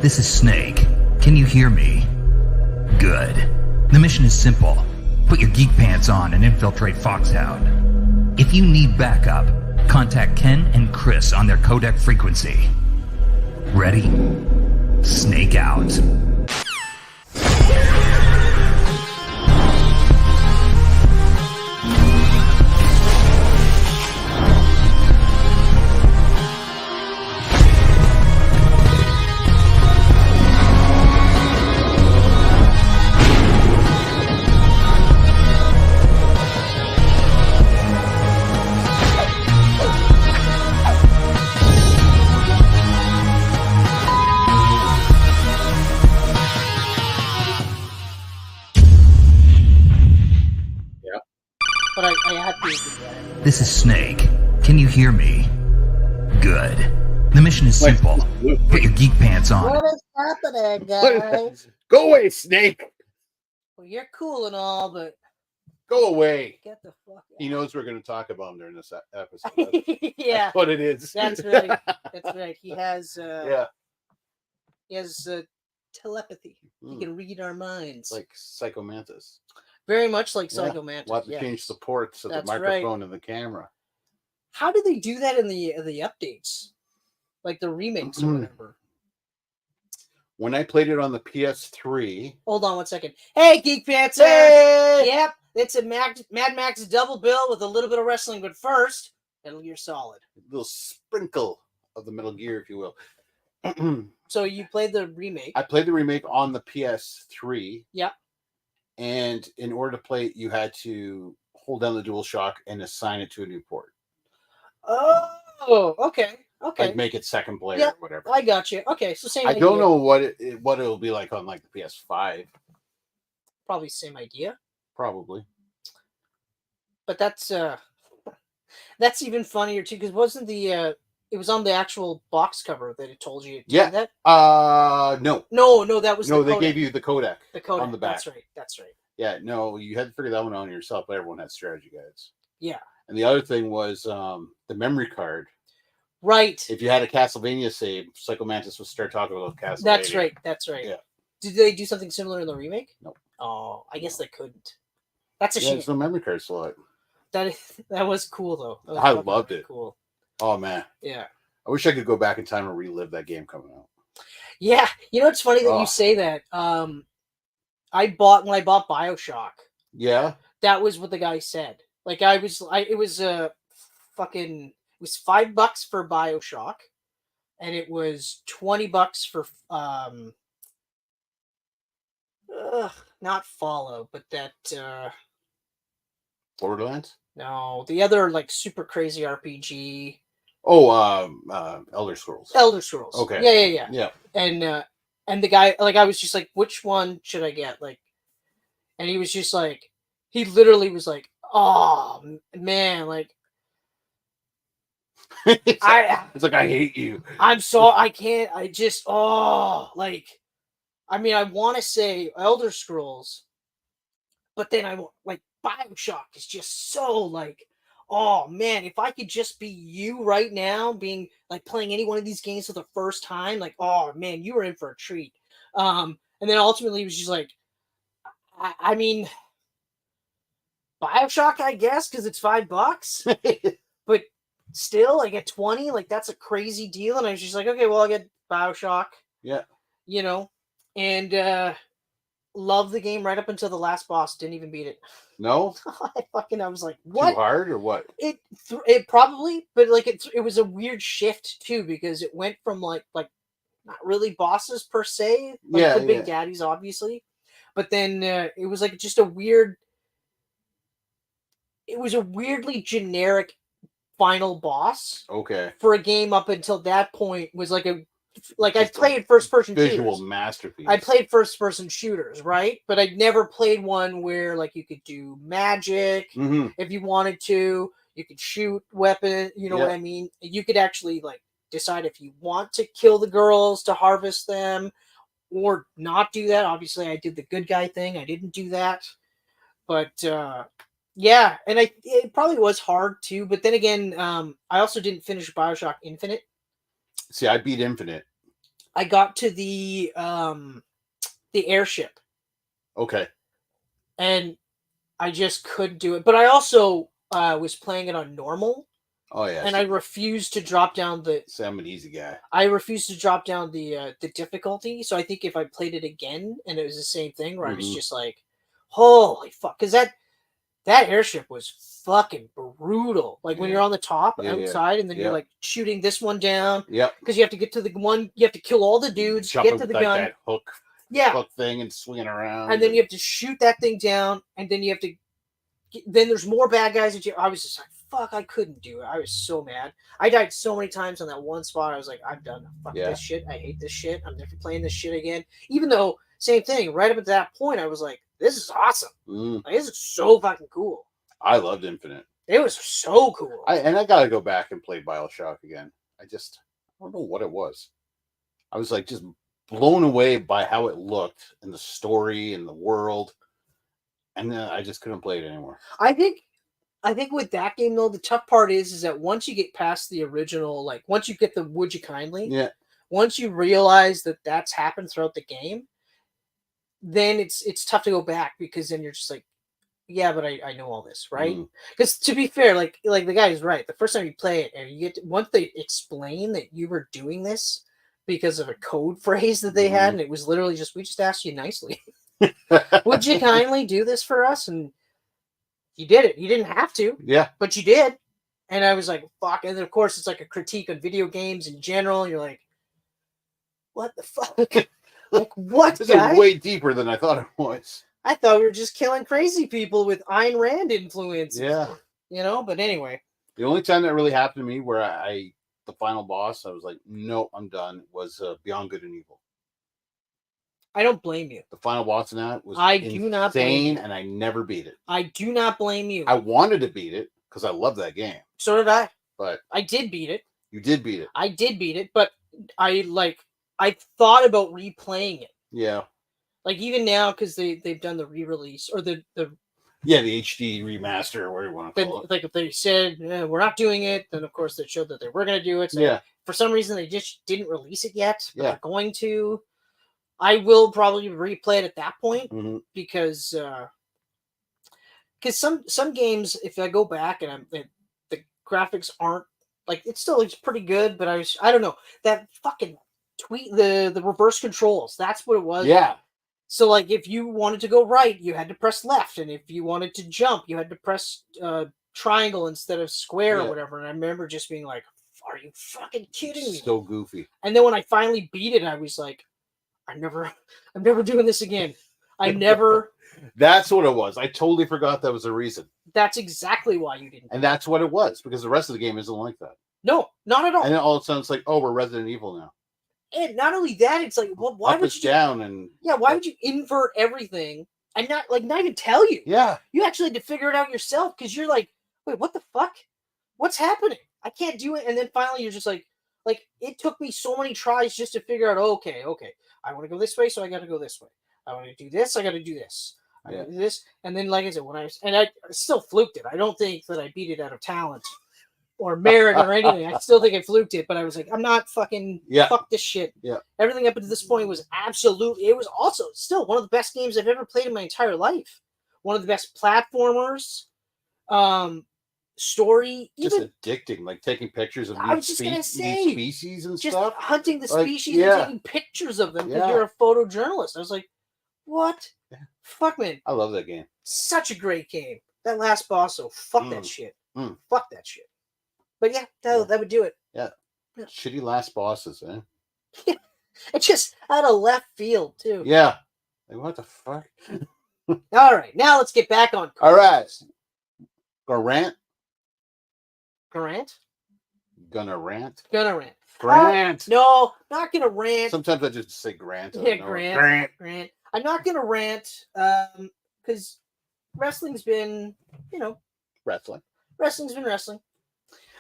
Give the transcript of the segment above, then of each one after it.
This is Snake. Can you hear me? Good. The mission is simple. Put your geek pants on and infiltrate Foxhound. If you need backup, contact Ken and Chris on their codec frequency. Ready? Snake out. But I had to. This is Snake. Can you hear me? Good. The mission is simple. Put your geek pants on. What is happening, guys? Go away, Snake. Well, you're cool and all, but go away. Get the fuck out. He knows we're going to talk about him during this episode. Yeah, that's what it is. That's right. That's right. He has. He has telepathy. He can read our minds, like Psycho Mantis. Very much like Psycho Mantis. We'll have to change the ports of the microphone and the camera. How do they do that in the updates? Like the remakes or whatever? When I played it on the PS3... Hold on 1 second. Hey, Geek Pants! Hey! Yep, it's a Mad Max double bill with a little bit of wrestling, but first, Metal Gear Solid. A little sprinkle of the Metal Gear, if you will. So you played the remake? I played the remake on the PS3. Yep. And in order to play it, you had to hold down the DualShock and assign it to a new port. Oh, okay. Okay. Like make it second player or whatever. I got you. Okay, so same I idea. don't know what it'll be like on like the PS5. Probably same idea. Probably. But that's even funnier too, because wasn't the it was on the actual box cover that it told you to do that? No. No, that was no. They gave you the codec. The codec on the back. That's right. Yeah, no, you had to figure that one out yourself. But everyone had strategy guides. Yeah. And the other thing was the memory card. Right. If you had a Castlevania save, Psycho Mantis would start talking about Castlevania. That's right. Yeah. Did they do something similar in the remake? Nope. Oh, I guess they couldn't. That's a shame. There's no memory card slot. That was cool though. I loved it. Cool. Oh man. Yeah. I wish I could go back in time and relive that game coming out. Yeah, you know it's funny that you say that. when I bought BioShock. Yeah. That was what the guy said. Like it was $5 for BioShock, and it was $20 for not Fallout, but that Borderlands? No, the other like super crazy RPG. Oh, Elder Scrolls. Elder Scrolls. Okay. Yeah. And the guy, like, I was just like, which one should I get? Like, and he was just like, he literally was like, oh man, like, it's like I hate you. I'm so I can't. I just like, I mean, I want to say Elder Scrolls, but then I like BioShock is just so like. Oh man, if I could just be you right now, being like playing any one of these games for the first time, like, oh man, you were in for a treat. And then ultimately it was just like, I mean, BioShock, I guess, because it's $5, but still, like at 20, like that's a crazy deal. And I was just like, okay, well, I'll get BioShock. Yeah. You know, and love the game right up until the last boss. Didn't even beat it. No, I was like, what? Too hard or what? It probably, but like it was a weird shift too, because it went from like not really bosses per se, like the big daddies, obviously, but then it was like just a weird. It was a weirdly generic final boss. Okay. For a game up until that point was like I played first-person visual shooters. Masterpiece. I played first-person shooters, right? But I'd never played one where like you could do magic if you wanted to. You could shoot weapon. You know what I mean? You could actually like decide if you want to kill the girls to harvest them, or not do that. Obviously, I did the good guy thing. I didn't do that, but yeah, and it probably was hard too. But then again, I also didn't finish BioShock Infinite. See, I beat Infinite. I got to the airship, Okay. and I just couldn't do it. But I also was playing it on normal, Oh yeah. and I refused to drop down the. See, I'm an easy guy. I refused to drop down the difficulty. So I think if I played it again and it was the same thing, where I was just like, "Holy fuck!" Because that airship was fucking brutal. Like when you're on the top outside, and then you're like shooting this one down. Yep. Because you have to get to the one. You have to kill all the dudes. Get to the gun. That hook. Yeah. Hook thing and swinging around. And then you have to shoot that thing down, and then you have to. Then there's more bad guys. I was just like, fuck, I couldn't do it. I was so mad. I died so many times on that one spot. I was like, I'm done. Fuck this shit. I hate this shit. I'm never playing this shit again. Even though, same thing, right up at that point, I was like, this is awesome. Like, this is so fucking cool. I loved Infinite. It was so cool. I got to go back and play BioShock again. I don't know what it was. I was like just blown away by how it looked and the story and the world. And then I just couldn't play it anymore. I think with that game though, the tough part is that once you get past the original, like once you get the would you kindly, once you realize that that's happened throughout the game, then it's tough to go back, because then you're just like, yeah, but I know all this, right? Because to be fair, like the guy is right. The first time you play it, and you get once they explain that you were doing this because of a code phrase that they had, and it was literally just, we just asked you nicely. Would you kindly do this for us? And you did it. You didn't have to. Yeah. But you did. And I was like, fuck. And then, of course, it's like a critique on video games in general. You're like, what the fuck? Like, what, This guy? is way deeper than I thought it was. I thought we were just killing crazy people with Ayn Rand influence. Yeah. You know, but anyway. The only time that really happened to me where the final boss, I was like, no, I'm done, was Beyond Good and Evil. I don't blame you. The final boss in that was insane, and I never beat it. I do not blame you. I wanted to beat it because I love that game. So did I. But I did beat it. You did beat it. I did beat it, but I thought about replaying it. Yeah. Like even now, because they've done the re-release or the HD remaster, or whatever you want to call it. Like if they said we're not doing it, then of course they showed that they were going to do it. So for some reason they just didn't release it yet. But they're going to. I will probably replay it at that point because some games, if I go back and the graphics aren't like, it still looks pretty good, but I don't know, that fucking the reverse controls, that's what it was. Yeah. So like if you wanted to go right, you had to press left, and if you wanted to jump, you had to press triangle instead of square or whatever. And I remember just being like, "Are you fucking kidding me?" So goofy. And then when I finally beat it, I was like, I'm never doing this again. I never. That's what it was. I totally forgot that was the reason. That's exactly why you didn't. And that's what it was, because the rest of the game isn't like that. No, not at all. And then all of a sudden it's like, oh, we're Resident Evil now. And not only that, it's like, well, why would you down and why would you invert everything and not even tell you? Yeah. You actually had to figure it out yourself, because you're like, wait, what the fuck? What's happening? I can't do it. And then finally you're just like it took me so many tries just to figure out, okay. I want to go this way, so I got to go this way. I want to do this, I got to do this. I got to do this. And then, like I said, I still fluked it. I don't think that I beat it out of talent or merit or anything. I still think I fluked it, but I was like, I'm not fucking fuck this shit. Yeah. Everything up to this point was absolutely. It was also still one of the best games I've ever played in my entire life. One of the best platformers. Story, just even addicting, like taking pictures of each species and just stuff. Hunting the species and taking pictures of them because you're a photojournalist. I was like, what? Yeah. Fuck, man. I love that game. Such a great game. That last boss, so fuck that shit. Fuck that shit. But yeah, that would do it. Yeah. Shitty last bosses, eh? Yeah. It's just out of left field, too. Yeah. Like, what the fuck? All right, now let's get back on. All right. Go rant. Grant? Gonna rant? Gonna rant. Grant. No, not gonna rant. Sometimes I just say Grant. Yeah, Grant. I'm not gonna rant because wrestling's been, wrestling. Wrestling's been wrestling.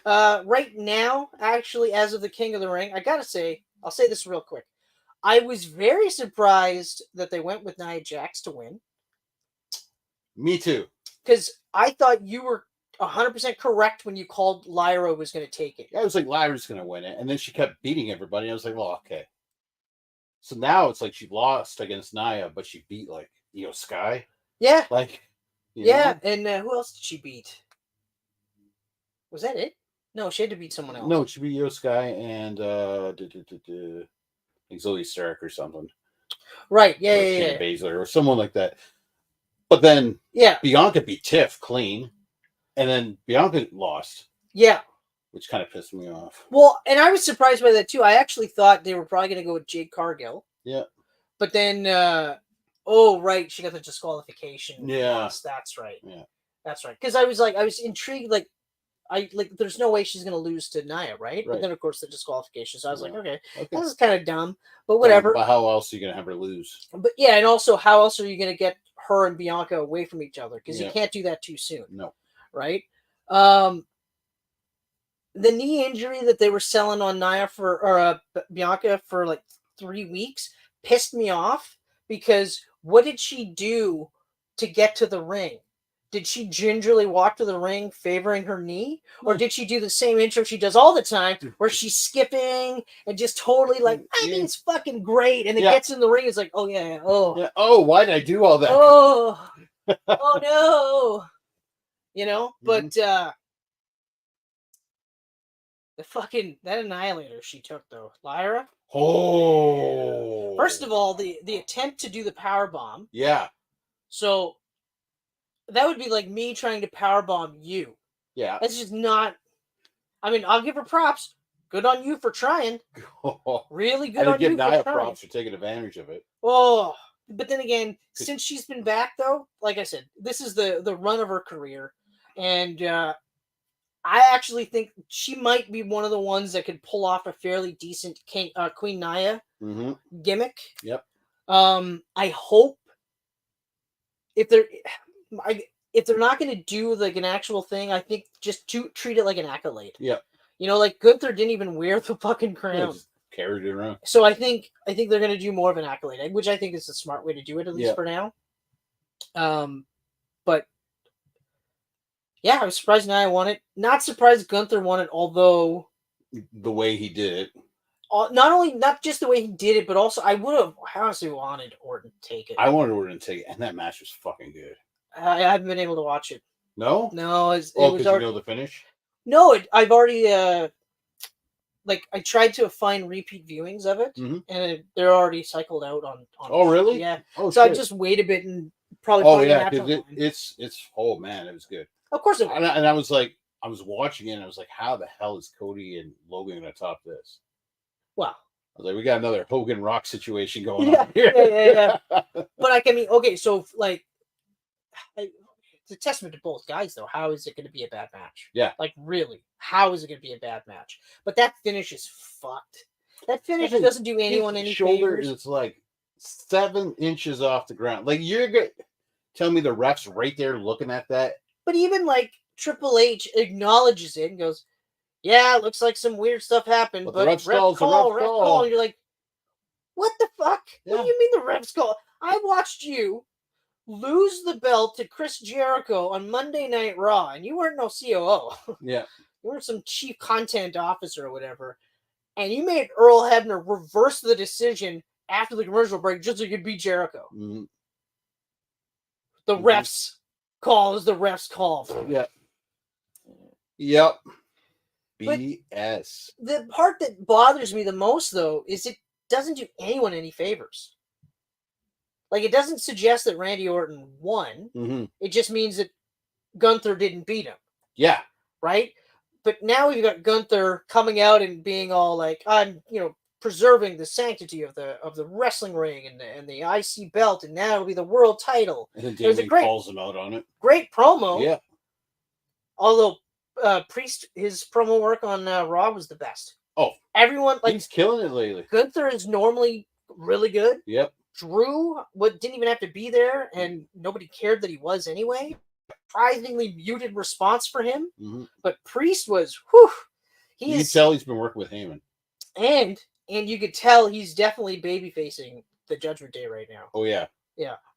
Right now, actually, as of the King of the Ring, I gotta say, I'll say this real quick. I was very surprised that they went with Nia Jax to win. Me too. Because I thought you were 100% correct when you called Lyra was going to take it. Yeah, I was like, Lyra's going to win it. And then she kept beating everybody. I was like, well, okay. So now it's like she lost against Naya, but she beat like Io Sky. Yeah. Like, yeah. Know? And who else did she beat? Was that it? No, she had to beat someone else. No, she beat Io Sky and Zoe Stark or something. Right. Yeah. Or yeah. Baszler or someone like that. But then Bianca beat Tiff clean, and then Bianca lost. Yeah. Which kind of pissed me off. Well, and I was surprised by that too. I actually thought they were probably going to go with Jade Cargill. Yeah. But then, oh, right, she got the disqualification. Yeah. Loss. That's right. Yeah. That's right. Because I was intrigued. There's no way she's going to lose to Naya, right? But then, of course, the disqualification. So I was like, okay, this is kind of dumb, but whatever. But how else are you going to have her lose? But yeah, and also, how else are you going to get her and Bianca away from each other? Because you can't do that too soon. No. Right? The knee injury that they were selling on Naya or Bianca for like 3 weeks pissed me off, because what did she do to get to the ring? Did she gingerly walk to the ring favoring her knee? Or did she do the same intro she does all the time where she's skipping and just totally like, I think it's fucking great. And it gets in the ring. It's like, oh yeah. Oh, yeah. Oh, why did I do all that? Oh, oh no. You know, but, that annihilator she took though, Lyra. Oh. First of all, the attempt to do the power bomb. Yeah. So that would be like me trying to power bomb you. Yeah. That's just not. I mean, I'll give her props. Good on you for trying. Really good on you for trying. I give Nia props for taking advantage of it. Oh, but then again, since she's been back though, like I said, this is the run of her career, and I actually think she might be one of the ones that could pull off a fairly decent Queen Naya gimmick. Yep. I hope if they're not going to do like an actual thing, I think just to treat it like an accolade. Yeah. You know, like Gunther didn't even wear the fucking crown. Just carried it around. So I think they're going to do more of an accolade, which I think is the smart way to do it, at least for now. But yeah, I was surprised Nia won it. Not surprised Gunther won it, although the way he did it. Not just the way he did it, but also I would have honestly wanted Orton to take it. I wanted Orton to take it, and that match was fucking good. I haven't been able to watch it. No? No. Because you know the finish? No, I've already, I tried to find repeat viewings of it, and they're already cycled out on Oh, really? Yeah. Oh, so shit. I just wait a bit and probably it's oh, man, it was good. Of course it was. And I was like, I was watching it, and I was like, how the hell is Cody and Logan going to top this? Wow. I was like, we got another Hogan Rock situation going on here. Yeah. But I mean, okay, so it's a testament to both guys, though. How is it going to be a bad match? Yeah. Like, really, how is it going to be a bad match? But that finish is fucked. That finish doesn't do anyone any shoulder favors. Is like 7 inches off the ground. Like, you're going to tell me the ref's right there looking at that? But even like Triple H acknowledges it and goes, yeah, looks like some weird stuff happened, but ref call. And you're like, what the fuck? Yeah. What do you mean the ref's call? I watched you lose the belt to Chris Jericho on Monday Night Raw, and you weren't no COO. Yeah. You weren't some chief content officer or whatever. And you made Earl Hebner reverse the decision after the commercial break just so you could beat Jericho. Mm-hmm. The ref's call is the ref's call. Yeah. Yep. BS. But the part that bothers me the most, though, is it doesn't do anyone any favors. Like, it doesn't suggest that Randy Orton won. Mm-hmm. It just means that Gunther didn't beat him. Yeah. Right? But now we've got Gunther coming out and being all like, I'm, preserving the sanctity of the wrestling ring and the IC belt, and now it'll be the world title. And then Damien calls him out on it. Great promo. Yeah. Although Priest, his promo work on Raw was the best. Oh, everyone he's killing it lately. Gunther is normally really good. Yep. Drew didn't even have to be there, and nobody cared that he was anyway. Surprisingly muted response for him, but Priest was. You can tell he's been working with Heyman, and you could tell he's definitely baby facing the Judgment Day right now. Oh yeah.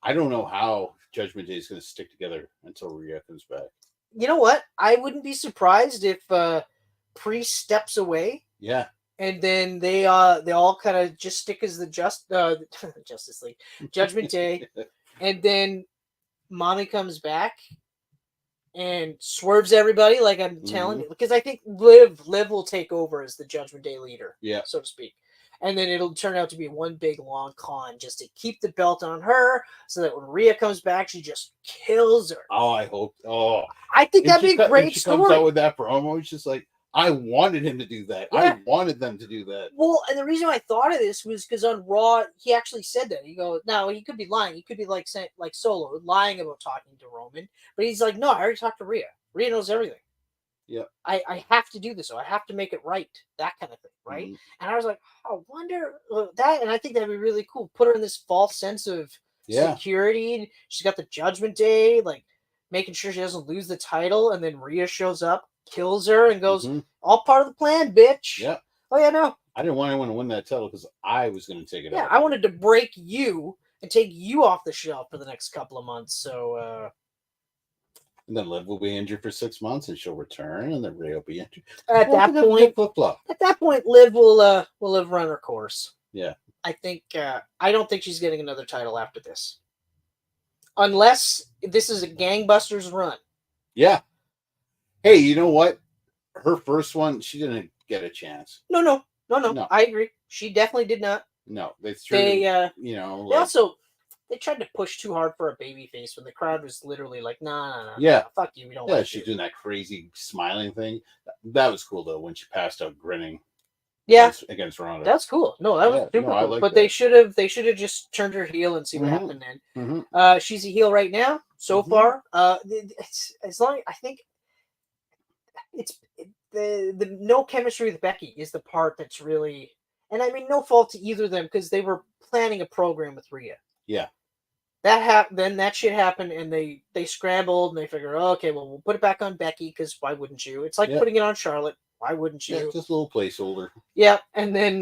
I don't know how Judgment Day is going to stick together until Rhea comes back. You know what? I wouldn't be surprised if Priest steps away. Yeah. and then they all kind of just stick as the Justice League, Judgment Day, and then Mommy comes back and swerves everybody, like I'm telling you, because I think Liv will take over as the Judgment Day leader, so to speak. And then it'll turn out to be one big long con just to keep the belt on her, so that when Rhea comes back, she just kills her. Oh, I hope. Oh, I think that'd be a great story. Comes out with that promo. It's just like, I wanted him to do that. Yeah. I wanted them to do that. Well, and the reason I thought of this was because on Raw, he actually said that. He goes, "No, he could be lying. He could be like saying, like Solo lying about talking to Roman." But he's like, "No, I already talked to Rhea. Rhea knows everything. Yeah, I have to do this. So I have to make it right. That kind of thing, right?" And I was like, "I wonder that." And I think that'd be really cool. Put her in this false sense of security. She's got the Judgment Day, like making sure she doesn't lose the title, and then Rhea shows up, kills her, and goes, "All part of the plan, bitch." Yeah. Oh yeah, no. I didn't want anyone to win that title because I was going to take it. Yeah, I wanted to break you and take you off the shelf for the next couple of months. So. And then Liv will be injured for 6 months, and she'll return, and then Rhea will be injured. At that point, Liv will run her course. Yeah. I think. I don't think she's getting another title after this, unless this is a gangbusters run. Yeah. Hey, you know what? Her first one, she didn't get a chance. No. I agree. She definitely did not. No, they tried to push too hard for a baby face when the crowd was literally like, nah, fuck you, we don't. Yeah, she's doing that crazy smiling thing. That was cool though when she passed out grinning. Yeah, against Ronda. That's cool. No, that was super cool. But they should have just turned her heel and see what happened then. She's a heel right now so far. It's as long I think it's the no chemistry with Becky is the part that's really, and I mean no fault to either of them because they were planning a program with Rhea. Yeah. Then that shit happened and they scrambled and they figured, oh, okay, well we'll put it back on Becky because why wouldn't you? It's like putting it on Charlotte. Why wouldn't you? Yeah, just a little placeholder. Yeah, and then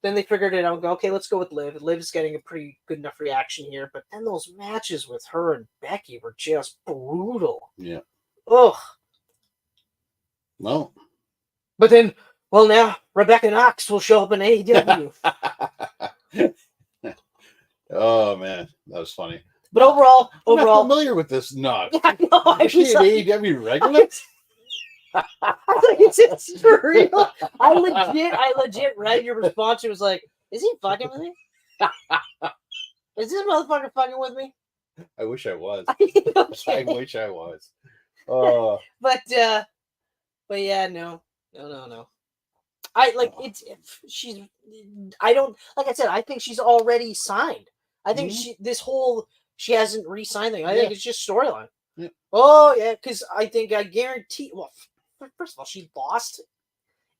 they figured it out. Go, okay, let's go with Liv. Liv's getting a pretty good enough reaction here, but then those matches with her and Becky were just brutal. Yeah. Ugh. Well. But then, now Rebecca Knox will show up in AEW. Oh man, that was funny. But overall, I'm not familiar with this Knox. I know. Is she an AEW regular? I thought it's for real. I legit read your response. It was like, is he fucking with me? Is this motherfucker fucking with me? I wish I was. Okay. I wish I was. But yeah, no. I don't, like I said, I think she's already signed. I think she hasn't re-signed thing. I think it's just storyline. Yeah. Oh yeah, because I guarantee. Well, first of all, she lost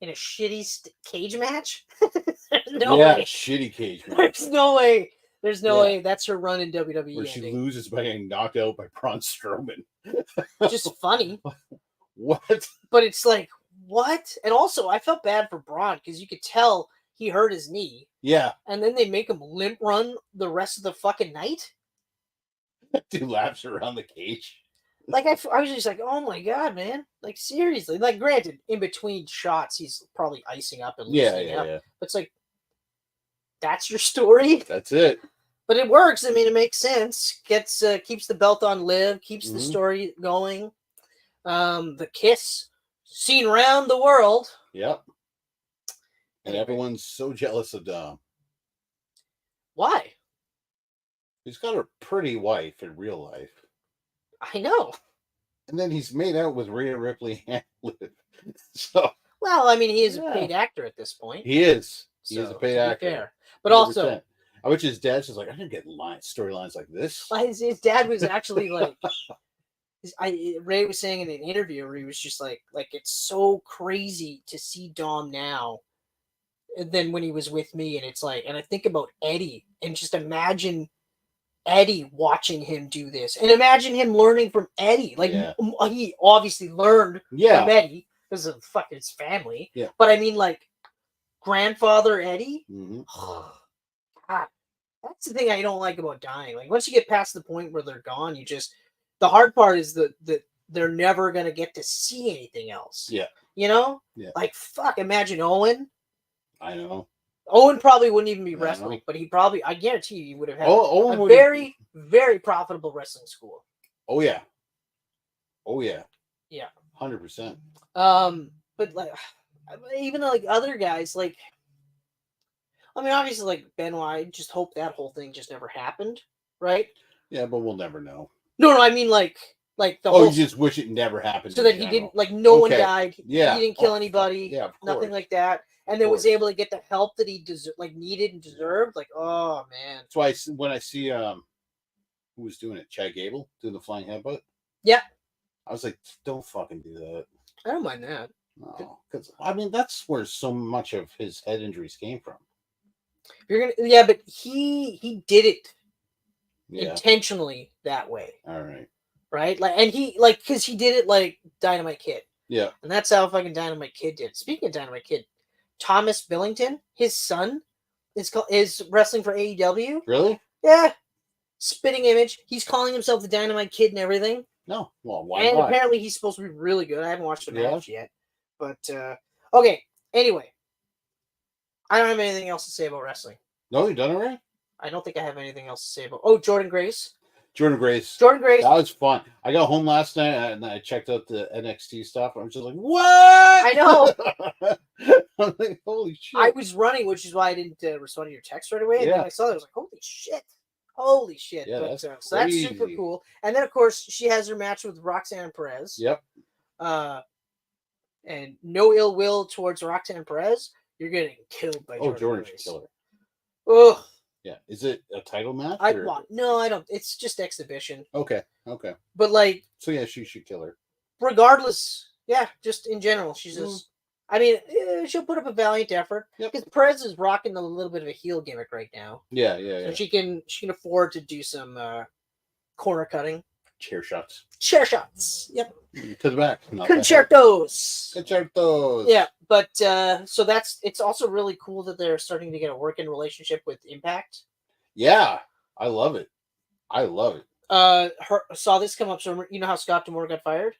in a shitty cage match. There's no way. Shitty cage match. There's no way. There's no way that's her run in WWE. Where she loses by getting knocked out by Braun Strowman. Just funny. What? But it's like, what? And also, I felt bad for Braun because you could tell he hurt his knee. Yeah. And then they make him limp run the rest of the fucking night. 2 laps around the cage. Like, I was just like, oh my God, man. Like, seriously. Like, granted, in between shots, he's probably icing up and loosening up. Yeah. But it's like, that's your story? That's it. But it works. I mean, it makes sense. Keeps the belt on Liv, keeps the story going. The kiss seen around the world. Yep. And everyone's so jealous of Dom. Why? He's got a pretty wife in real life. I know. And then he's made out with Rhea Ripley and Liv. So. Well, I mean, he is a paid actor at this point. He is. He is a paid actor. Fair. But 100%. Also, I wish his dad's just like, I didn't get storylines like this. Well, his dad was actually like, Ray was saying in an interview where he was just like it's so crazy to see Dom now than when he was with me, and it's like, and I think about Eddie and just imagine Eddie watching him do this, and imagine him learning from Eddie. Like he obviously learned from Eddie because of fucking his family. Yeah. But I mean, like grandfather Eddie. God, that's the thing I don't like about dying. Like once you get past the point where they're gone, the hard part is that they're never gonna get to see anything else. Yeah. You know? Yeah. Like fuck, imagine Owen I know. Owen probably wouldn't even be I wrestling, know. but he probably, I guarantee you, he would have had Owen a would've- very, very profitable wrestling school. Oh yeah. Oh yeah. Yeah. 100%. But like, even like other guys, like, I mean, obviously, like Benoit, I just hope that whole thing just never happened, right? Yeah, but we'll never know. No, I mean like the Oh, whole. you just wish it never happened. So in that he general. didn't, like, no one Okay. died. Yeah. He didn't kill Oh, anybody. yeah, of nothing course. like that. And then was course. able to get the help that he needed and deserved. Like, oh man. That's why when I see who was doing it, Chad Gable doing the flying headbutt. Yeah. I was like, don't fucking do that. I don't mind that. No, because I mean that's where so much of his head injuries came from. Yeah, but he did it Yeah. intentionally that way. All right. Right? Like, and he, like, because he did it like Dynamite Kid. Yeah. And that's how fucking Dynamite Kid did. Speaking of Dynamite Kid, Thomas Billington, his son, is wrestling for AEW. Really? Yeah. Spitting image. He's calling himself the Dynamite Kid and everything. No. Well, why And not? apparently he's supposed to be really good. I haven't watched the Yeah. match yet. But, okay. Anyway. I don't have anything else to say about wrestling. No, you done it right? I don't think I have anything else to say about... Oh, Jordan Grace. Jordan Grace. Jordan Grace. That was fun. I got home last night and I checked out the NXT stuff. I was just like, what? I know. I'm like, holy shit. I was running, which is why I didn't respond to your text right away. And Yeah. then I saw that. I was like, holy shit. Holy shit. Yeah, But, that's so that's super crazy. cool. And then, of course, she has her match with Roxanne Perez. Yep. And no ill will towards Roxanne Perez. You're getting killed by Jordan Jordan should Grace. kill her. Ugh. Yeah. Is it a title match? No, I don't. It's just exhibition. Okay. But, like, So, yeah, she should kill her. regardless, yeah, just in general, she's just... I mean, she'll put up a valiant effort. Yep. Because Perez is rocking a little bit of a heel gimmick right now. Yeah. So she can afford to do some corner cutting. Chair shots. Chair shots. Yep. To the back. not the head. Concertos. Concertos. Yeah, but so it's also really cool that they're starting to get a working relationship with Impact. Yeah. I love it. Saw this come up. So you know how Scott D'Amore got fired?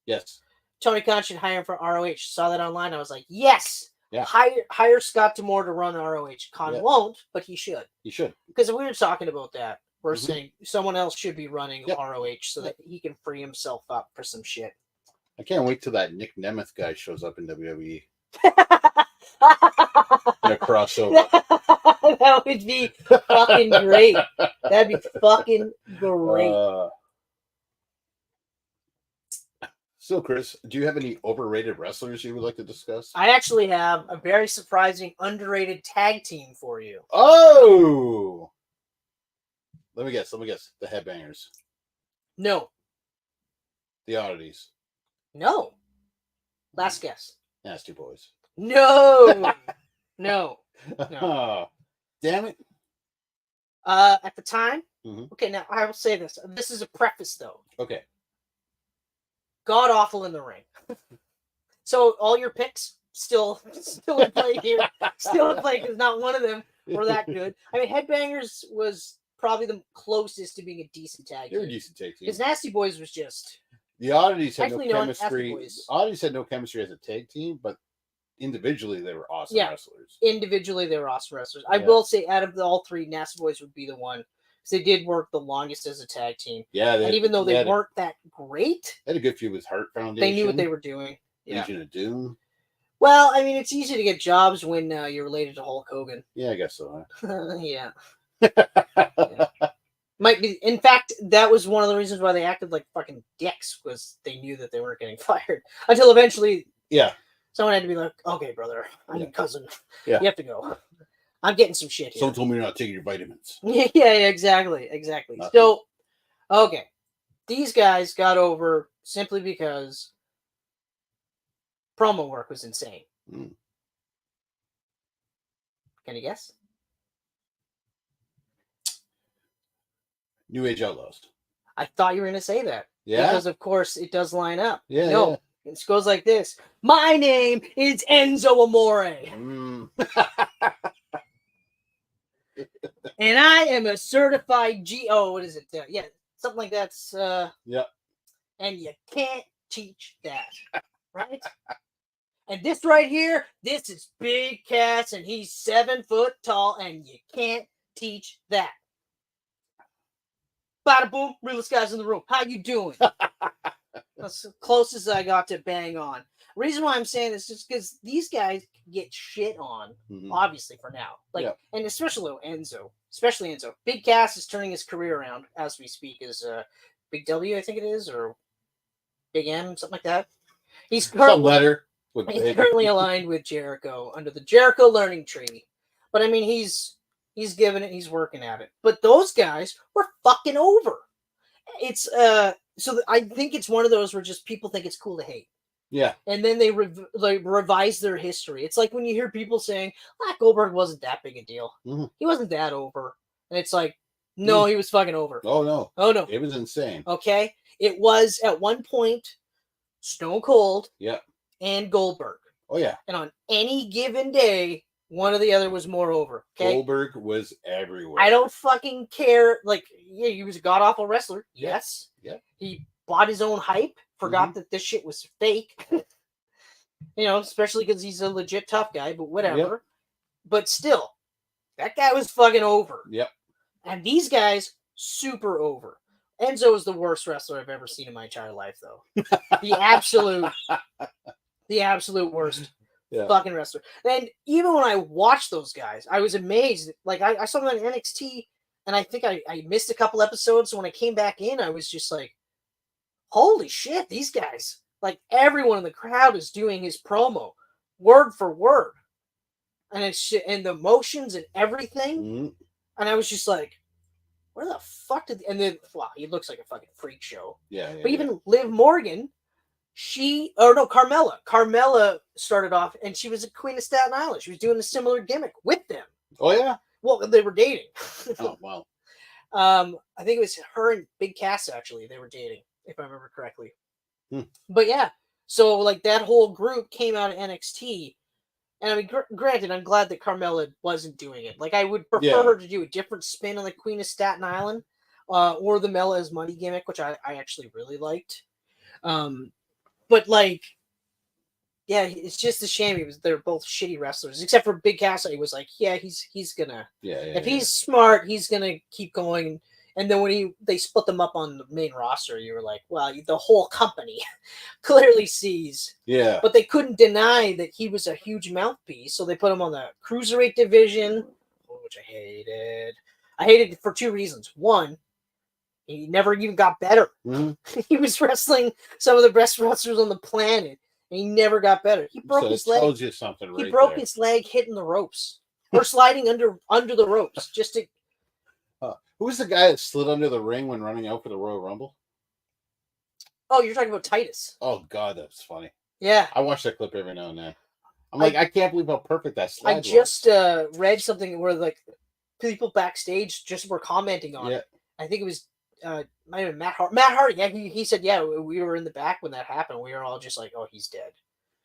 Yes. Tony Khan should hire him for ROH. Saw that online. I was like, yes. Yeah. Hire Scott D'Amore to run ROH. Khan won't, but he should. He should. Because we were talking about that. We're saying someone else should be running ROH so that he can free himself up for some shit. I can't wait till that Nick Nemeth guy shows up in WWE. In a crossover. That would be fucking great. That'd be fucking great. So, Chris, do you have any overrated wrestlers you would like to discuss? I actually have a very surprising, underrated tag team for you. Oh! Let me guess. The Headbangers. No. The Oddities. No. Last guess. Nasty Boys. No. No. Damn it. At the time, Mhm. okay, now I will say this. This is a preface, though. Okay. God awful in the ring. So all your picks still in play here. Still in play because not one of them were that good. I mean, Headbangers was probably the closest to being a decent tag They were team. decent tag team. Because Nasty Boys was just... The Oddities had no Actually, no, Nasty chemistry. Boys. Oddities had no chemistry as a tag team, but individually they were awesome Yeah. wrestlers. Individually, they were awesome wrestlers. I Yeah. will say, out of all three, Nasty Boys would be the one. Because they did work the longest as a tag team. Yeah. And even though they weren't that great, they had a good feud with Heart Foundation. they knew what they were doing. Yeah. Legion of Doom. Well, I mean, it's easy to get jobs when you're related to Hulk Hogan. Yeah, I guess so. Yeah. Might be. In fact, that was one of the reasons why they acted like fucking dicks, was they knew that they weren't getting fired until eventually. Yeah. Someone had to be like, "Okay, brother, I'm your cousin. Yeah. You have to go. I'm getting some shit here." Someone told me you're not taking your vitamins. Yeah, exactly. Nothing. So, okay, these guys got over simply because promo work was insane. Mm. Can you guess? New Age Outlaws. I thought you were going to say that. Yeah. Because, of course, it does line up. Yeah. No, yeah. it goes like this. My name is Enzo Amore. And I am a certified G.O. What is it? Yeah, something like that's... Yeah. And you can't teach that. Right? And this right here, this is Big Cass, and he's 7 foot tall, and you can't teach that. Bada boom, realest guys in the room. How you doing? That's the closest I got to bang on. Reason why I'm saying this is because these guys get shit on, obviously, for now. Like, and especially Enzo. Big Cass is turning his career around as we speak. Is Big W, I think it is, or Big M, something like that. He's currently aligned with Jericho under the Jericho Learning Tree. But I mean, he's giving it, he's working at it. But those guys were fucking over. It's so I think it's one of those where just people think it's cool to hate. Yeah. And then they revise their history. It's like when you hear people saying, Goldberg wasn't that big a deal. He wasn't that over. And it's like, no, he was fucking over. Oh, no. Oh, no. It was insane. Okay? It was, at one point, Stone Cold and Goldberg. Oh, yeah. And on any given day, one or the other was more over. Okay? Goldberg was everywhere. I don't fucking care. Like, yeah, he was a god-awful wrestler. Yes. Yeah. He bought his own hype. Forgot that this shit was fake. Especially because he's a legit tough guy, but whatever. Yep. But still, that guy was fucking over. Yep. And these guys, super over. Enzo is the worst wrestler I've ever seen in my entire life, though. the absolute worst fucking wrestler. And even when I watched those guys, I was amazed. Like, I saw them on NXT, and I think I missed a couple episodes. So when I came back in, I was just like, holy shit, these guys, like everyone in the crowd is doing his promo word for word. And it's and the motions and everything. And I was just like, where the fuck and then, wow, he looks like a fucking freak show. But even Liv Morgan, Carmella. Carmella started off and she was a Queen of Staten Island. She was doing a similar gimmick with them. Oh, yeah? Well, they were dating. Oh, wow. I think it was her and Big Cass, actually. They were dating, if I remember correctly. But yeah, so like that whole group came out of NXT, and I mean, granted, I'm glad that Carmella wasn't doing it. Like, I would prefer her to do a different spin on the Queen of Staten Island, or the Mella as Money gimmick, which I actually really liked. But like, yeah, it's just a shame they're both shitty wrestlers, except for Big Cass. He was like, yeah, he's gonna, if he's smart, he's gonna keep going. And then when they split them up on the main roster, you were like, well, the whole company clearly sees. Yeah. But they couldn't deny that he was a huge mouthpiece, so they put him on the Cruiserweight division, which I hated. I hated it for two reasons. One, he never even got better. He was wrestling some of the best wrestlers on the planet, and he never got better. He broke his leg. Tells you something he broke his leg hitting the ropes or sliding under the ropes just to. Who was the guy that slid under the ring when running out for the Royal Rumble? Oh, you're talking about Titus. Oh, God, that's funny. Yeah. I watch that clip every now and then. I'm like, I can't believe how perfect that slide was. I just read something where, like, people backstage just were commenting on it. I think it was might have been Matt Hardy. Matt Hardy, yeah, he said, yeah, we were in the back when that happened. We were all just like, oh, he's dead.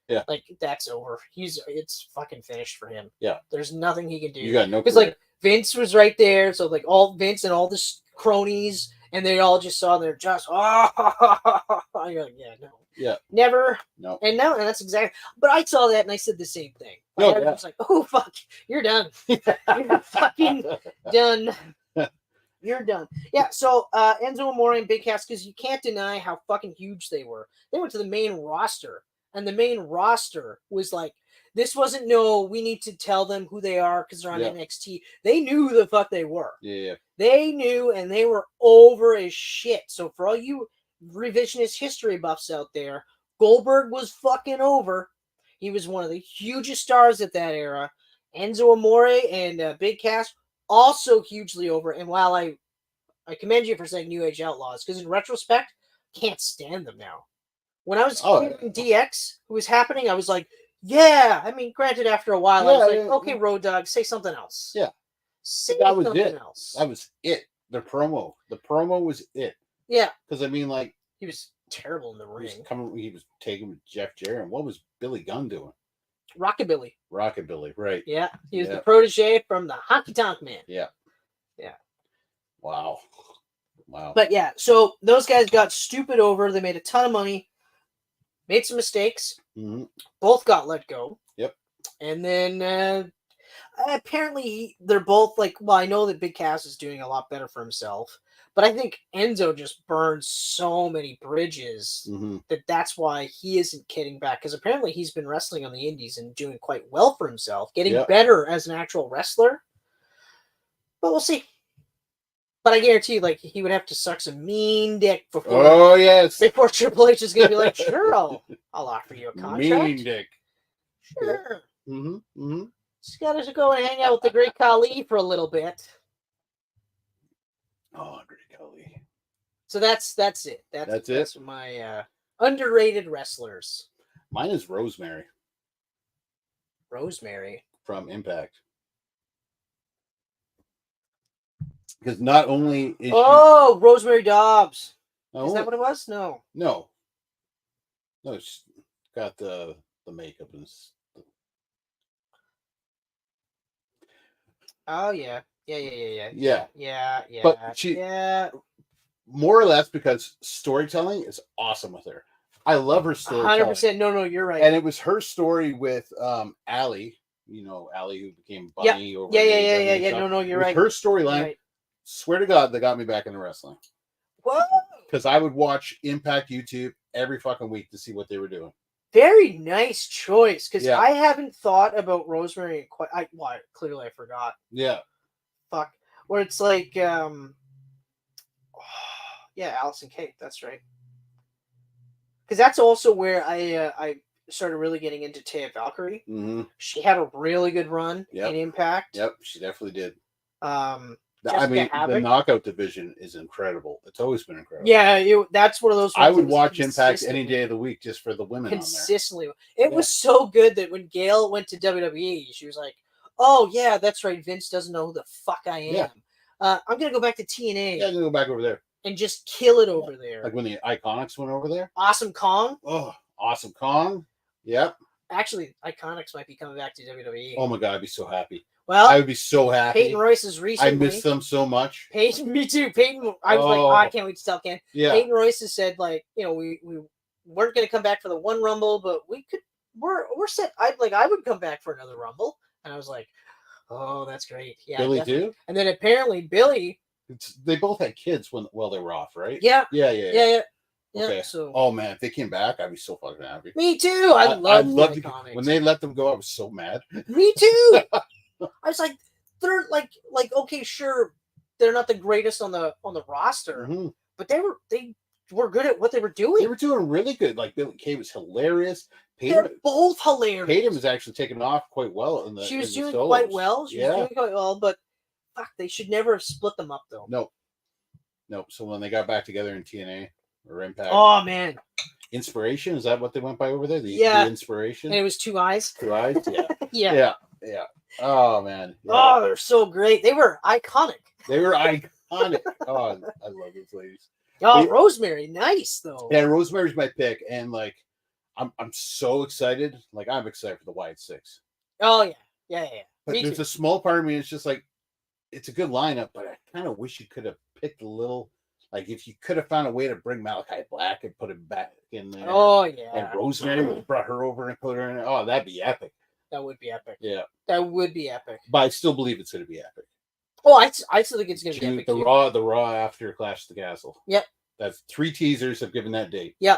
Yeah. Like, that's over. It's fucking finished for him. Yeah. There's nothing he can do. You got no Because, like, Vince was right there, so like all Vince and all the cronies, and they all just saw they're just you're like, yeah, no, never, no, and that's exactly. But I saw that and I said the same thing. I was like, oh fuck, you're done, you're fucking done, you're done. Yeah. So Enzo Amore and Big Cass, because you can't deny how fucking huge they were. They went to the main roster, and the main roster was like. This wasn't we need to tell them who they are because they're on NXT. They knew who the fuck they were. Yeah. They knew, and they were over as shit. So for all you revisionist history buffs out there, Goldberg was fucking over. He was one of the hugest stars at that era. Enzo Amore and Big Cass also hugely over. And while I commend you for saying New Age Outlaws, because in retrospect, can't stand them now. When I was in DX, who was happening, I was like, yeah, I mean, granted, after a while, I was like, okay, Road Dogg, say something else. Yeah. Say something else. That was it. The promo was it. Yeah. Because, I mean, like... He was terrible in the ring. He was taking with Jeff Jarrett. And what was Billy Gunn doing? Rockabilly, right. Yeah. He was the protege from the Honky Tonk Man. Yeah. Yeah. Wow. But, yeah, so those guys got stupid over. They made a ton of money. Made some mistakes. Both got let go. Yep. And then apparently they're both like, well, I know that Big Cass is doing a lot better for himself, but I think Enzo just burned so many bridges that's why he isn't getting back. Because apparently he's been wrestling on the indies and doing quite well for himself, getting better as an actual wrestler. But we'll see. But I guarantee you, like, he would have to suck some mean dick before. Before Triple H is gonna be like, sure, I'll offer you a contract. Mean dick. Sure. Just gotta go and hang out with the Great Khali for a little bit. Oh, Great Khali. So that's it. That's my underrated wrestlers. Mine is Rosemary. Rosemary from Impact. Because not only is Rosemary Dobbs. Oh, is that what it was? No. No, she's got the makeup and Oh yeah. Yeah. But she more or less because storytelling is awesome with her. I love her storytelling. 100%. No, you're right. And it was her story with Allie, Allie who became Bunny over Yeah. No, you're right. Her storyline, right. Swear to God, that got me back into wrestling. Whoa. Because I would watch Impact YouTube every fucking week to see what they were doing. Very nice choice. Because I haven't thought about Rosemary quite. Clearly I forgot. Yeah. Fuck. Where it's like, Allison Kate. That's right. Because that's also where I started really getting into Taya Valkyrie. Mm-hmm. She had a really good run in Impact. Yep, she definitely did. The knockout division is incredible. It's always been incredible. Yeah, that's one of those. I would watch Impact any day of the week just for the women consistently. On there. It was so good that when Gail went to WWE, she was like, "Oh yeah, that's right. Vince doesn't know who the fuck I am. Yeah. I'm gonna go back to TNA. Yeah, I'm gonna go back over there and just kill it over there. Like when the Iconics went over there. Awesome Kong. Oh, Awesome Kong. Yep. Actually, Iconics might be coming back to WWE. Oh my God, I'd be so happy. Well, I would be so happy. Peyton Royce is recently. I miss them so much. Me too. Peyton, I was like, I can't wait to tell Ken. Yeah. Peyton Royce has said, like, we weren't going to come back for the one Rumble, but we're set. I would come back for another Rumble, and I was like, oh, that's great. Yeah, Billy too. And then apparently Billy. They both had kids while they were off, right? Yeah. Yeah. Okay. So. Oh man, if they came back, I'd be so fucking happy. Me too. I love Iconics. When they let them go, I was so mad. Me too. I was like, they're like, okay, sure, they're not the greatest on the roster, but they were good at what they were doing. They were doing really good. Like Billy Kay was hilarious. They're both hilarious. Peyton was actually taking off quite well in the. She was doing quite well. She was doing quite well, but fuck, they should never have split them up though. Nope. So when they got back together in TNA or Impact, oh man, Inspiration, is that what they went by over there? The Inspiration, and it was Two Eyes. Yeah. Yeah. Oh man. Yeah. Oh, they're so great. They were iconic. Oh, I love those ladies. Oh, Rosemary, nice though. Yeah, Rosemary's my pick, and like, I'm so excited. Like, I'm excited for the Wyatt Six. Oh yeah. But there's a small part of me. It's just like, it's a good lineup, but I kind of wish you could have picked a little. Like, if you could have found a way to bring Malachi Black and put him back in there. Oh yeah. And Rosemary brought her over and put her in. Oh, that'd be epic. That would be epic. Yeah. That would be epic. But I still believe it's going to be epic. Oh, I still think it's going to be epic. The Raw after Clash of the Castle. Yep. That's 3 teasers have given that date. Yeah.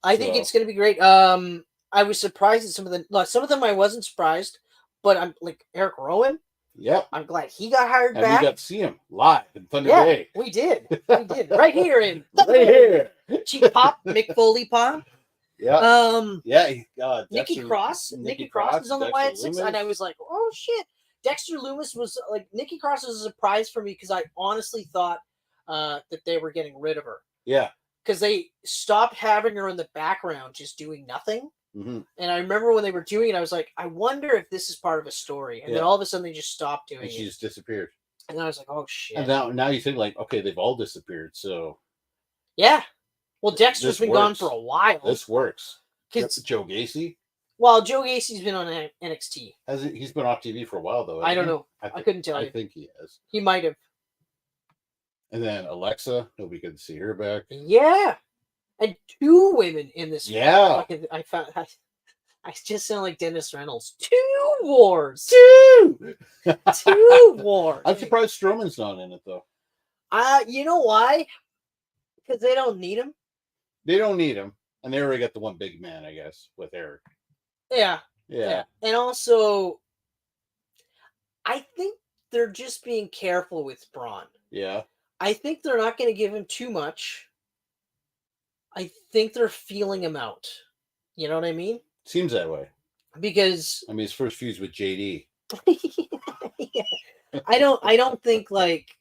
I think it's going to be great. I was surprised at some of them I wasn't surprised, but I'm like Eric Rowan. Yep. I'm glad he got hired back. And we got to see him live in Thunder Bay. We did. Right here in right here. Cheap Pop, Mick Foley Pop. Yeah. Nikki Cross. Nikki Cross is on the Wyatt Six, and I was like, oh shit. Dexter Loomis was like, Nikki Cross was a surprise for me because I honestly thought that they were getting rid of her. Yeah. Because they stopped having her in the background, just doing nothing. Mm-hmm. And I remember when they were doing it, I was like, I wonder if this is part of a story. And then all of a sudden they just stopped doing it. She just disappeared. And I was like, oh shit. And now you think like, okay, they've all disappeared. So yeah. Well, Dexter's been gone for a while. This works. Joe Gacy. Well, Joe Gacy's been on NXT. He's been off TV for a while though. I don't know. I couldn't tell you. I think he has. He might have. And then Alexa, it'll be good to see her back. Yeah. And 2 women in this. Yeah. Fucking, I just sound like Dennis Reynolds. 2 wars. 2 2 wars. I'm surprised Strowman's not in it though. You know why? Because they don't need him. They don't need him, and they already got the one big man, I guess, with Eric. Yeah. Yeah. And also, I think they're just being careful with Braun. Yeah. I think they're not going to give him too much. I think they're feeling him out. You know what I mean? Seems that way. Because I mean, his first feud's with JD. yeah. I don't think like,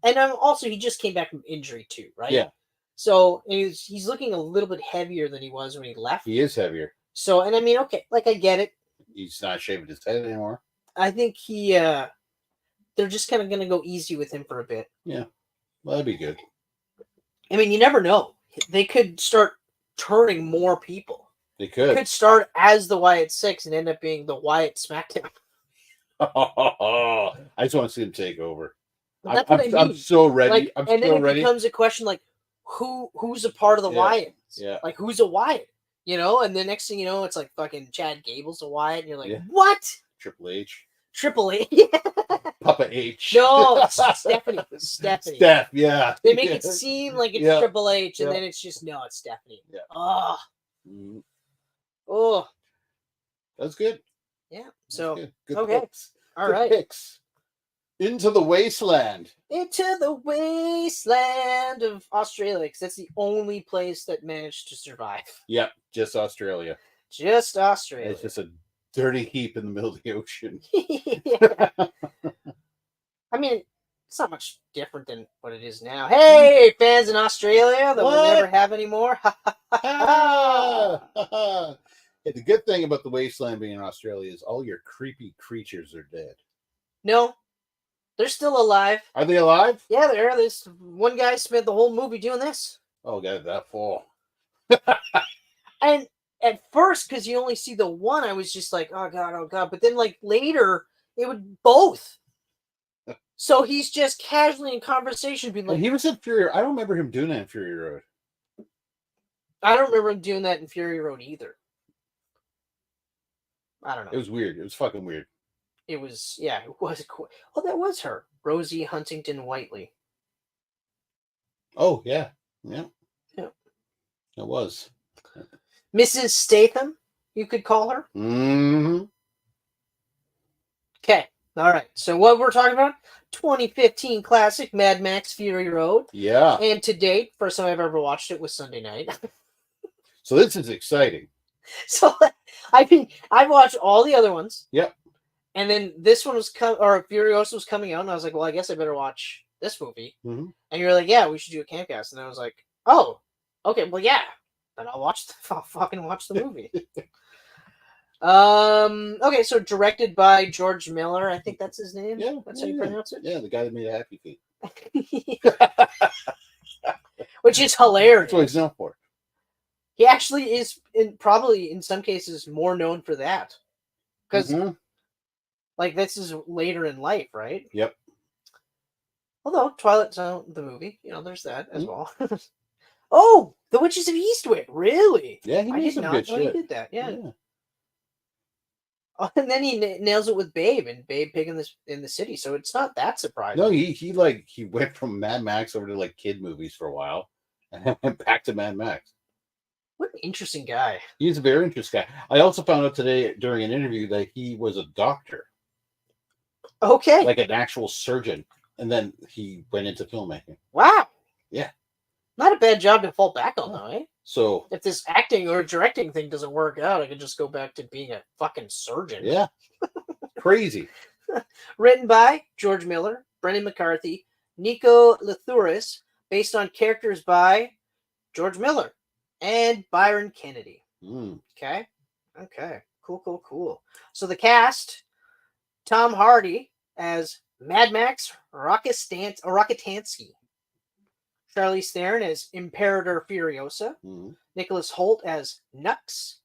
and also he just came back from injury too, right? Yeah. So he's looking a little bit heavier than he was when he left. He is heavier. So, and I mean, okay, like I get it. He's not shaving his head anymore. I think they're just kind of going to go easy with him for a bit. Yeah. Well, that'd be good. I mean, you never know. They could start turning more people. They could Start as the Wyatt 6 and end up being the Wyatt SmackDown. I just want to see him take over. That's what I mean. I'm so ready. Like, I'm and so then it ready. becomes a question like, who's a part of the Wyatts? Yeah. Like, who's a Wyatt? You know, and the next thing you know, it's like fucking Chad Gable's a Wyatt, and you're like, what? Triple H. Triple H. Papa H. No, Stephanie. Steph, yeah. They make it seem like it's Triple H, and then it's just no, it's Stephanie. Yeah. Oh. Mm-hmm. Oh. That's good. Yeah. So good okay. Picks. All good right. Picks. Into the wasteland. Into the wasteland of Australia, because that's the only place that managed to survive. Yep, just Australia. Just Australia. It's just a dirty heap in the middle of the ocean. I mean, it's not much different than what it is now. Hey, fans in Australia that we'll never have anymore. Yeah, the good thing about the wasteland being in Australia is all your creepy creatures are dead. No, they're still alive. Are they alive? Yeah, they're. This one guy spent the whole movie doing this. Oh, God, that fall. And at first, because you only see the one, I was just like, oh God. But then, like, later, it would both. So he's just casually in conversation being like... And he was in Fury... I don't remember him doing that in Fury Road. I don't remember him doing that in Fury Road either. I don't know. It was weird. It was fucking weird. It was... Yeah, it was... Oh, that was her. Rosie Huntington Whiteley. Oh, yeah. Yeah. Yeah. It was. Mrs. Statham, you could call her. Mm-hmm. Okay. All right. So what we're talking about? 2015 classic Mad Max Fury Road. Yeah. And to date, first time I've ever watched it was Sunday night. So this is exciting. So I mean, I've watched all the other ones. Yep. And then this one was Furiosa was coming out, and I was like, well, I guess I better watch this movie. Mm-hmm. And you were like, yeah, we should do a Camcast. And I was like, oh, okay, well, yeah. Then I'll fucking watch the movie. Okay, so directed by George Miller. I think that's his name. Yeah. That's how you pronounce it? Yeah, the guy that made Happy Feet. Which is hilarious. That's what he's known for. He actually is probably in some cases more known for that. Because like this is later in life, right? Yep. Although Twilight Zone, the movie, there's that as well. Oh, The Witches of Eastwick, really? Yeah, he made some good shit. He did that. Yeah. Oh, and then he nails it with Babe and Babe Pig in the City, so it's not that surprising. No, he went from Mad Max over to like kid movies for a while, and then went back to Mad Max. What an interesting guy. He's a very interesting guy. I also found out today during an interview that he was a doctor. Okay. Like an actual surgeon. And then he went into filmmaking. Wow. Yeah. Not a bad job to fall back on, though, eh? So if this acting or directing thing doesn't work out, I could just go back to being a fucking surgeon. Yeah. Crazy. Written by George Miller, Brendan McCarthy, Nico Lathuris, based on characters by George Miller and Byron Kennedy. Okay. Cool. So the cast: Tom Hardy as Mad Max Rockatansky, Charlize Theron as Imperator Furiosa, Nicholas Hoult as Nux,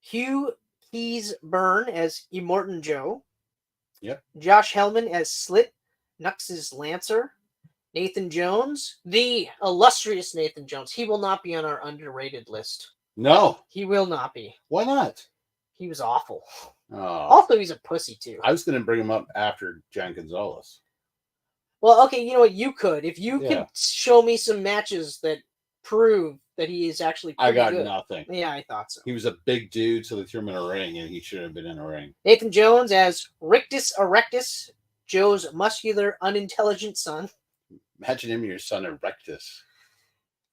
Hugh Keys-Byrne as Immortan Joe, Yep. Josh Hellman as Slit, Nux's Lancer, Nathan Jones, the illustrious Nathan Jones. He will not be on our underrated list. No. He will not be. Why not? He was awful. Oh. Also, he's a pussy, too. I was going to bring him up after John Gonzalez. Well, okay, you know what? You could. If you could show me some matches that prove that he is actually pretty good. I got nothing. Yeah, I thought so. He was a big dude, so they threw him in a ring, and he shouldn't have been in a ring. Nathan Jones as Rictus Erectus, Joe's muscular, unintelligent son. Imagine him and your son Erectus.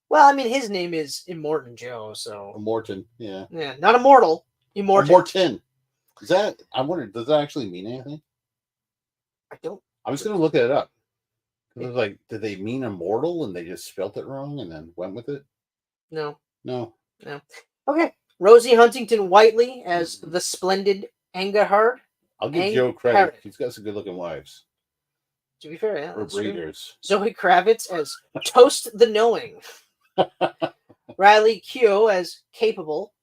Well, I mean, his name is Immortan Joe, so... Immortan, yeah. Yeah, not immortal. Immortan. Immortan. Is that... I wonder, does that actually mean anything? I don't... I was going to look it up. It was like, did they mean immortal and they just spelt it wrong and then went with it? No. No. Okay. Rosie Huntington Whiteley as the splendid Angahard. I'll give Joe credit. He's got some good-looking wives. To be fair, yeah. Or breeders. Zoe Kravitz as Toast the Knowing. Riley Keough as Capable.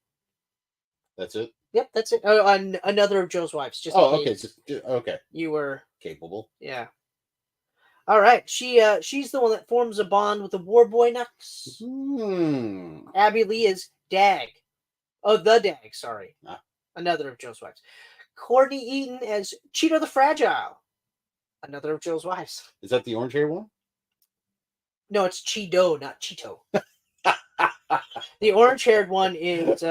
That's it? Yep, that's it. Oh, another of Joe's wives. Just okay. Okay. You were... Capable. Yeah. All right. She's the one that forms a bond with the War Boy Nux. Abby Lee is Dag. Oh, the Dag, sorry. Another of Joe's wives. Courtney Eaton as Cheeto the Fragile. Another of Joe's wives. Is that the orange hair one? No, it's Cheeto, not Cheeto. The orange-haired one is...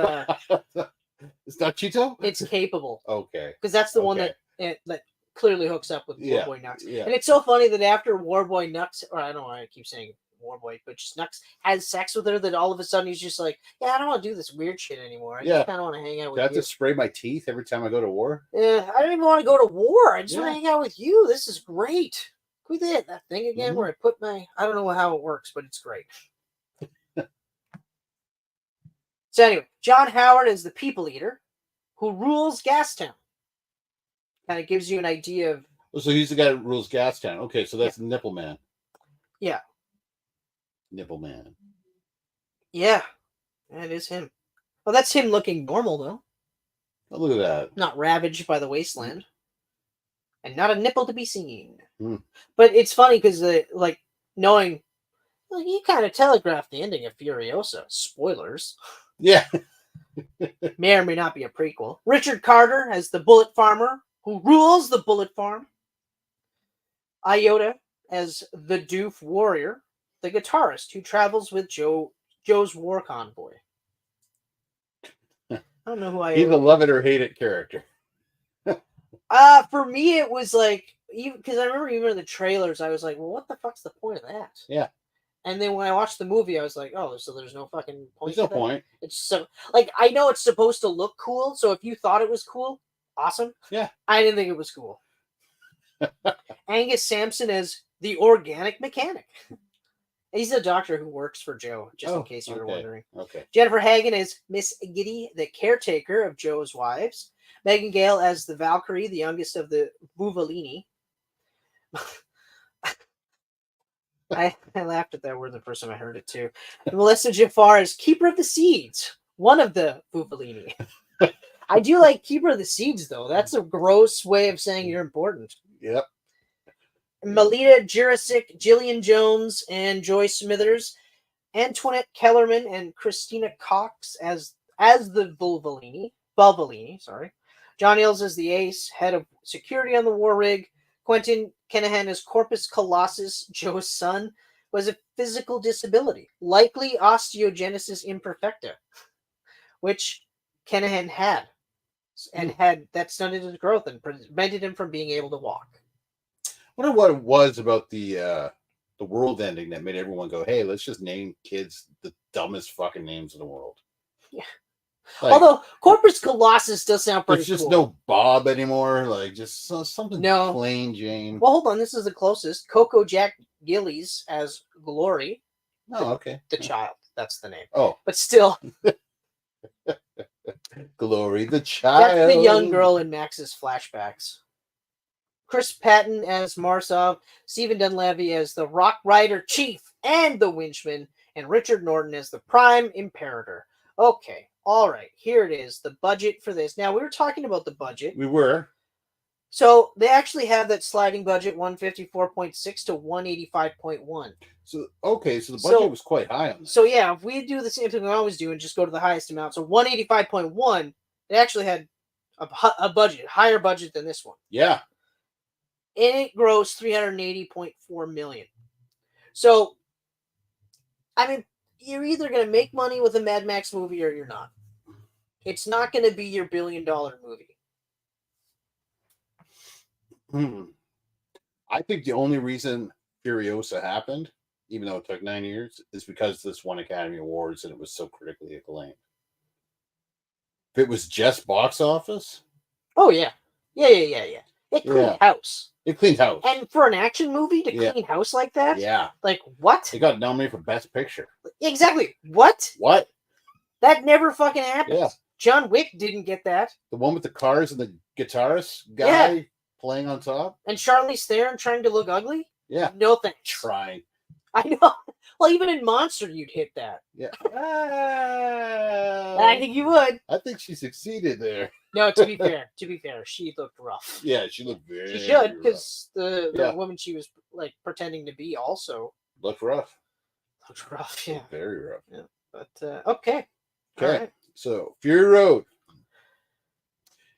It's not Cheeto? It's Capable. Okay. Because that's the one that clearly hooks up with Warboy Nux. Yeah. And it's so funny that after Warboy Nux, or I don't know why I keep saying Warboy, but just Nux has sex with her, that all of a sudden he's just like, yeah, I don't want to do this weird shit anymore. I just kind of want to hang out with you. Do I have to spray my teeth every time I go to war? Yeah, I don't even want to go to war. I just want to hang out with you. This is great. Can we do that thing again where I put my... I don't know how it works, but it's great. So anyway, John Howard is the people eater who rules Gastown. Kind of gives you an idea of... So he's the guy that rules Gastown. Okay, so that's Nipple Man. Yeah. Nipple Man. Yeah, that is him. Well, that's him looking normal, though. Oh, look at that. Not ravaged by the wasteland. And not a nipple to be seen. But it's funny because, knowing... Well, he kind of telegraphed the ending of Furiosa. Spoilers. Yeah. May or may not be a prequel. Richard Carter as the Bullet Farmer, who rules the Bullet Farm. Iota as the Doof Warrior, the guitarist who travels with Joe's war convoy. I don't know who Iota is. He's a love it or hate it character. For me, it was like, because I remember even in the trailers, I was like, well, what the fuck's the point of that? Yeah. And then when I watched the movie, I was like, oh, so there's no fucking point. There's no point. It's so, I know it's supposed to look cool, so if you thought it was cool, awesome. Yeah. I didn't think it was cool. Angus Sampson as the organic mechanic. He's the doctor who works for Joe, just in case you were wondering. Okay. Jennifer Hagen as Miss Giddy, the caretaker of Joe's wives. Megan Gale as the Valkyrie, the youngest of the Buvalini. I laughed at that word the first time I heard it too. Melissa Jafar as Keeper of the Seeds, one of the Buvalini. I do like Keeper of the Seeds, though. That's a gross way of saying you're important. Yep. Melita Jurasic, Jillian Jones, and Joy Smithers, Antoinette Kellerman, and Christina Cox as the Bulvalini, sorry. John Ills as the Ace, head of security on the war rig. Quentin Kenahan as Corpus Colossus, Joe's son, was a physical disability, likely osteogenesis imperfecta, which Kenahan had, and that stunted his growth and prevented him from being able to walk. I wonder what it was about the world ending that made everyone go, hey, let's just name kids the dumbest fucking names in the world. Yeah. Like, although Corpus Colossus does sound pretty cool. There's just no Bob anymore. Like, just something plain Jane. Well, hold on. This is the closest. Coco Jack Gillies as Glory. Oh, okay. The child. That's the name. Oh. But still. Glory the child. That's the young girl in Max's flashbacks. Chris Patton as Marsov. Stephen Dunleavy as the Rock Rider Chief and the Winchman. And Richard Norton as the Prime Imperator. Okay. All right, here it is, the budget for this. Now, we were talking about the budget. We were. So they actually have that sliding budget 154.6 to 185.1. So okay, so the budget was quite high on this. So yeah, if we do the same thing we always do and just go to the highest amount, so 185.1, it actually had a budget, higher budget than this one. Yeah. And it grossed 380.4 million. So I mean, you're either going to make money with a Mad Max movie or you're not. It's not going to be your $1 billion movie. I think the only reason Furiosa happened, even though it took 9 years, is because this won Academy Awards and it was so critically acclaimed. If it was just box office, oh yeah, it cleaned house. It cleaned house, and for an action movie to clean house like that, like what? It got nominated for Best Picture. Exactly. What? That never fucking happens. Yeah. John Wick didn't get that. The one with the cars and the guitarist guy playing on top, and Charlize Theron trying to look ugly. Yeah. No thanks. Trying. I know. Well, even in Monster, you'd hit that. Yeah. I think you would. I think she succeeded there. No, to be fair, she looked rough. Yeah, she looked very. She should, because the woman she was like pretending to be also looked rough. Looked rough, yeah. Very rough. Yeah, but okay. Okay. Right. So Fury Road.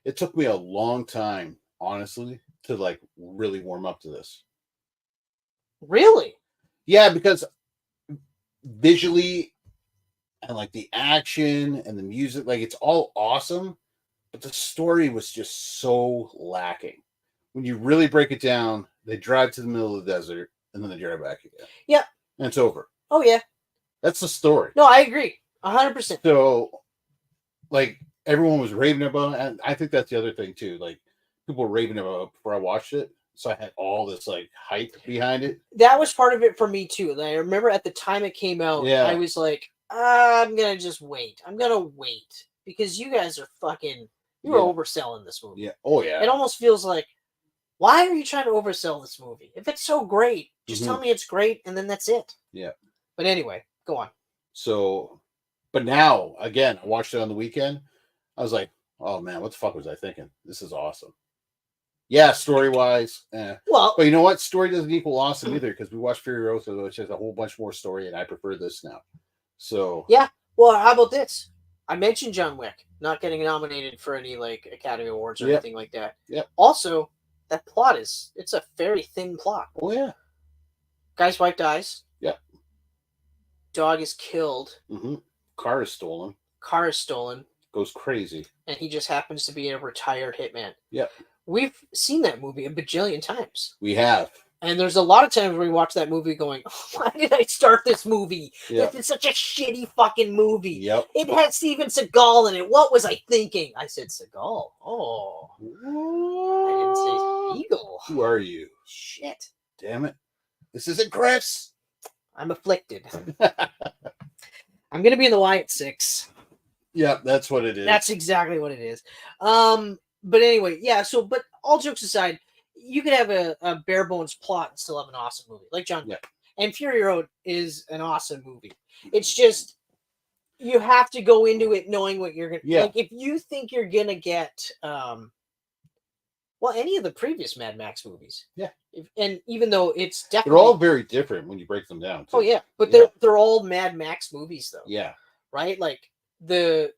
It took me a long time, honestly, to like really warm up to this. Really? Yeah, because visually and like the action and the music, like it's all awesome, but the story was just so lacking. When you really break it down, they drive to the middle of the desert and then they drive back again. Yeah. And it's over. Oh yeah. That's the story. No, I agree. 100%. So like everyone was raving about it, and I think that's the other thing too. Like people were raving about it before I watched it. So I had all this like hype behind it. That was part of it for me too. I remember at the time it came out, I was like, I'm gonna just wait. I'm gonna wait because you guys are fucking. You're overselling this movie. Yeah. Oh yeah. It almost feels like, why are you trying to oversell this movie? If it's so great, just tell me it's great, and then that's it. Yeah. But anyway, go on. So, but now again, I watched it on the weekend. I was like, oh man, what the fuck was I thinking? This is awesome. Yeah, story-wise. Well, but you know what? Story doesn't equal awesome either, because we watched Furiosa, which has a whole bunch more story, and I prefer this now. So yeah. Well, how about this? I mentioned John Wick not getting nominated for any like Academy Awards or anything like that. Yeah. Also, that plot it's a very thin plot. Oh yeah. Guy's wife dies. Yeah. Dog is killed. Mm-hmm. Car is stolen. Goes crazy. And he just happens to be a retired hitman. Yep. We've seen that movie a bajillion times. We have. And there's a lot of times when we watch that movie going, why did I start this movie? Yep. It's such a shitty fucking movie. Yep. It had Steven Seagal in it. What was I thinking? I said Seagal. Oh. I didn't say Eagle. Who are you? Shit. Damn it. This isn't Chris. I'm afflicted. I'm going to be in the Y at 6. Yep, that's what it is. That's exactly what it is. But anyway, yeah, so, but all jokes aside, you could have a bare bones plot and still have an awesome movie, like John Wick. And Fury Road is an awesome movie. It's just, you have to go into it knowing what you're going to, like, if you think you're going to get, well, any of the previous Mad Max movies. Yeah. And even though it's definitely. They're all very different when you break them down, too. Oh, yeah. But they're all Mad Max movies, though. Yeah. Right? Like, the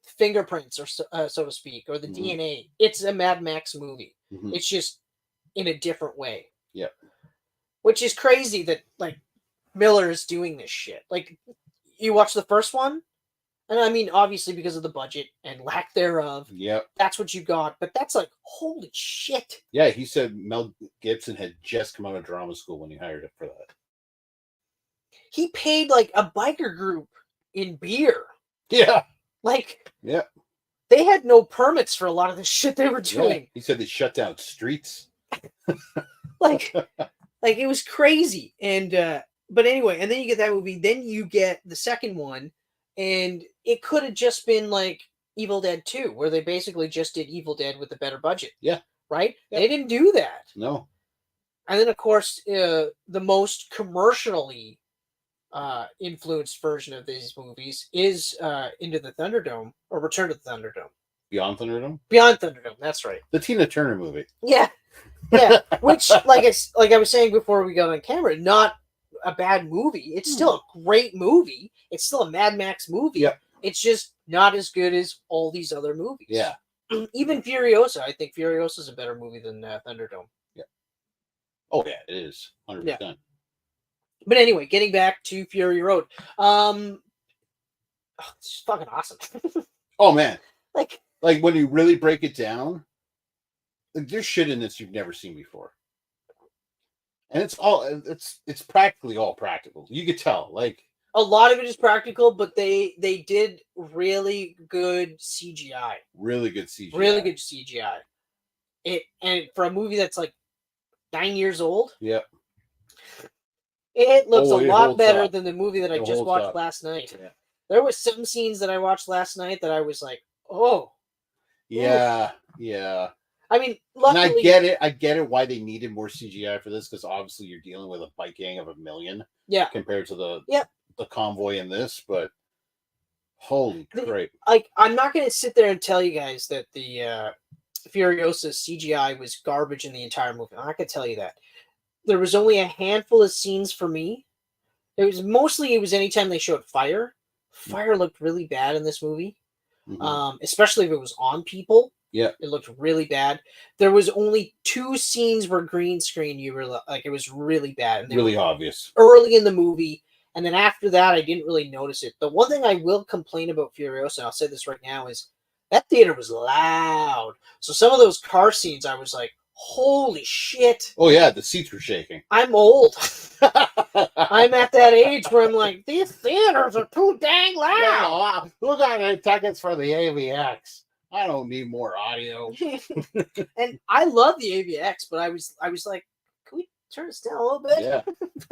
fingerprints, or so to speak, or the DNA. It's a Mad Max movie. It's just in a different way. Yeah. Which is crazy that like Miller is doing this shit. Like you watch the first one, and I mean obviously because of the budget and lack thereof. Yeah. That's what you got, but that's like holy shit. Yeah, he said Mel Gibson had just come out of drama school when he hired him for that. He paid like a biker group in beer. Yeah. Like, yeah, they had no permits for a lot of the shit they were doing. Yeah. He said they shut down streets. like it was crazy. And but anyway, and then you get that movie, then you get the second one, and it could have just been like Evil Dead 2, where they basically just did Evil Dead with a better budget. Yeah. Right? Yeah. They didn't do that. No. And then of course the most commercially influenced version of these movies is Into the Thunderdome, or Return to the Thunderdome. Beyond Thunderdome. Beyond Thunderdome. That's right. The Tina Turner movie. Yeah, yeah. Which, like I was saying before we got on camera, not a bad movie. It's still a great movie. It's still a Mad Max movie. Yep. It's just not as good as all these other movies. Yeah. Even Furiosa. I think Furiosa is a better movie than Thunderdome. Yeah. Oh yeah, it is 100%. Yeah. But anyway, getting back to Fury Road. It's fucking awesome. Oh man. Like when you really break it down, like there's shit in this you've never seen before. And it's practically all practical. You could tell. Like a lot of it is practical, but they did really good CGI. Really good CGI. Really good CGI. And for a movie that's like 9 years old. Yep. It looks a lot better up. than the movie that I just watched last night. Yeah. There was some scenes that I watched last night that I was like, oh. Yeah, yeah. I mean, luckily... And I get it. I get it why they needed more CGI for this, because obviously you're dealing with a bike gang of 1 million. Yeah. Compared to the convoy in this, but holy crap. Like, I'm not going to sit there and tell you guys that the Furiosa CGI was garbage in the entire movie. I'm not going to tell you that. There was only a handful of scenes for me. It was anytime they showed fire. Fire looked really bad in this movie. Mm-hmm. Especially if it was on people. Yeah. It looked really bad. There was only 2 scenes where green screen you were like, it was really bad. And really obvious. Early in the movie. And then after that, I didn't really notice it. The one thing I will complain about Furiosa, and I'll say this right now, is that theater was loud. So some of those car scenes, I was like, holy shit. Oh, yeah, the seats were shaking. I'm old. I'm at that age where I'm like, these theaters are too dang loud. Who got any tickets for the AVX? I don't need more audio. And I love the AVX, but I was like, can we turn this down a little bit? Yeah.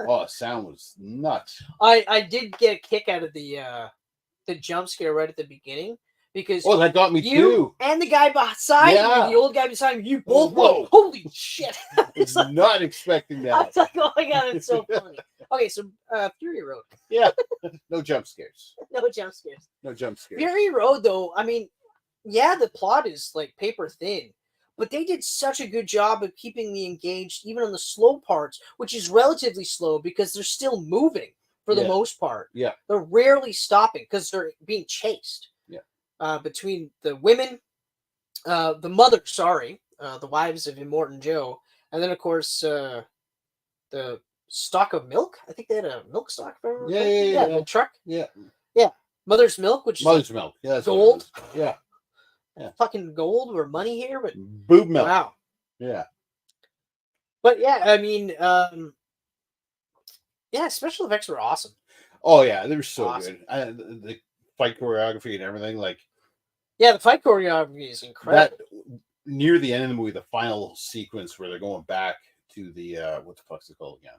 Oh, sound was nuts. I did get a kick out of the jump scare right at the beginning. Because that got me too. And the guy beside you, the old guy beside you both went, holy shit. I was not expecting that. I was like, oh my god, it's so funny. Okay, so Fury Road. Yeah. No jump scares. No jump scares. No jump scares. Fury Road, though, I mean, yeah, the plot is like paper thin, but they did such a good job of keeping me engaged, even on the slow parts, which is relatively slow because they're still moving for the most part. Yeah. They're rarely stopping because they're being chased. Between the women, the mother, the wives of Immortan Joe, and then, of course, the stock of milk. I think they had a milk stock. Yeah. The truck. Yeah. Mother's milk, which Mother's milk. Yeah, that's gold. Yeah. Fucking gold or money here, but boob milk. Wow. Yeah. But yeah, I mean, special effects were awesome. Oh yeah, they were so awesome. Good. The fight choreography and everything, like. Yeah, the fight choreography is incredible. Near the end of the movie, the final sequence where they're going back to the what the fuck's it called again?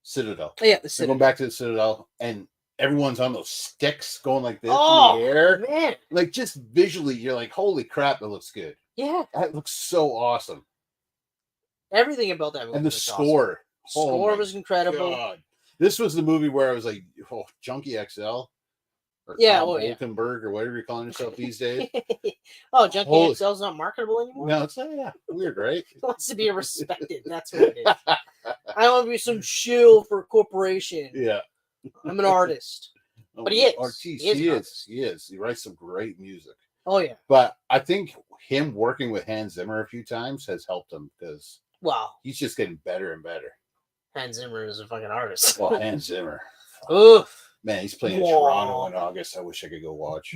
Citadel. Oh, yeah, the Citadel. They're going back to the Citadel, and everyone's on those sticks going like this in the air. Man. Like, just visually, you're like, holy crap, that looks good. Yeah. That looks so awesome. Everything about that movie. And the score. Awesome. Score was incredible. God. This was the movie where I was like, Junkie XL. Or Wolkenberg, or whatever you're calling yourself these days. Junkie XL's not marketable anymore? No, it's weird, right? He wants to be respected. That's what it is. I don't want to be some shill for a corporation. Yeah. I'm an artist. But he is. Artiste. He is. He writes some great music. Oh, yeah. But I think him working with Hans Zimmer a few times has helped him because he's just getting better and better. Hans Zimmer is a fucking artist. Well, Hans Zimmer. Oof. Man, he's playing in Toronto in August. I wish I could go watch.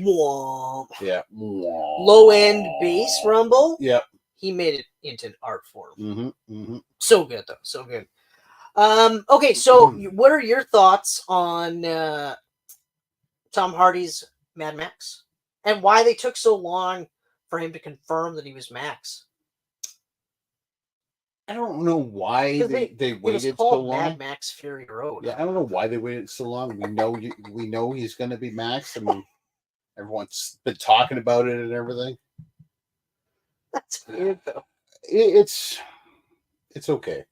Yeah. Low end bass rumble. Yep. He made it into an art form. Mm-hmm. So good, though. So good. Okay, so what are your thoughts on Tom Hardy's Mad Max? And why they took so long for him to confirm that he was Max? I don't know why they waited so long. Mad Max Fury Road. Yeah, I don't know why they waited so long. We know he's going to be Max. I mean, everyone's been talking about it and everything. That's weird, though. It's okay.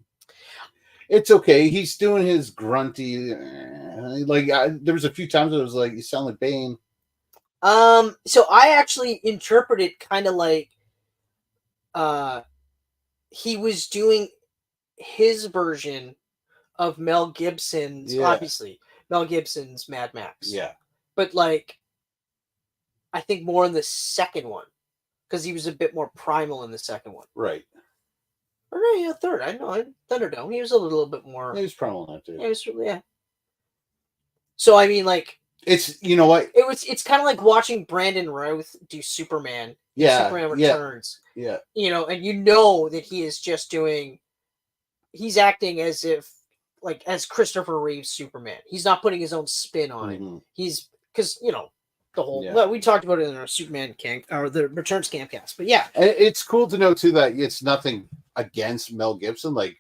It's okay. He's doing his grunty. There was a few times I was like, "You sound like Bane." So I actually interpret it kind of like he was doing his version of Mel Gibson's, obviously Mel Gibson's Mad Max. Yeah. But like, I think more in the second one because he was a bit more primal in the second one. Right. Or no, yeah, third. I know. Thunderdome. He was a little bit more. He was primal in that too. Yeah, he was, yeah. So I mean, like, it's, you know what? It's kind of like watching Brandon Routh do Superman. Yeah. Superman Returns. Yeah. You know, and you know that he is just doing. He's acting as if, like, as Christopher Reeve's Superman. He's not putting his own spin on it. He's because you know the whole. Yeah. Well, we talked about it in our Superman or the Returns Camcast, but yeah, and it's cool to know too that it's nothing against Mel Gibson. Like,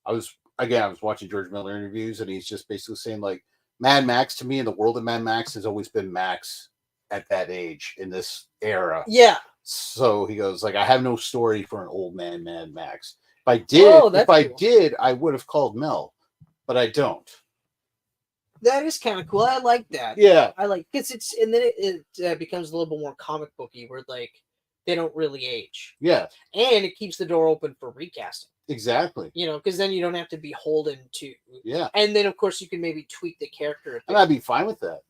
I was watching George Miller interviews, and he's just basically saying like, Mad Max to me in the world of Mad Max has always been Max at that age in this era. Yeah. So he goes like, I have no story for an old man Mad Max. If I did, I would have called Mel, but I don't. That is kind of cool. I like that. Yeah, I like because it's and then it becomes a little bit more comic booky, where like they don't really age. Yeah, and it keeps the door open for recasting. Exactly. You know, because then you don't have to be beholden to. Yeah, and then of course you can maybe tweak the character. And I'd be fine with that.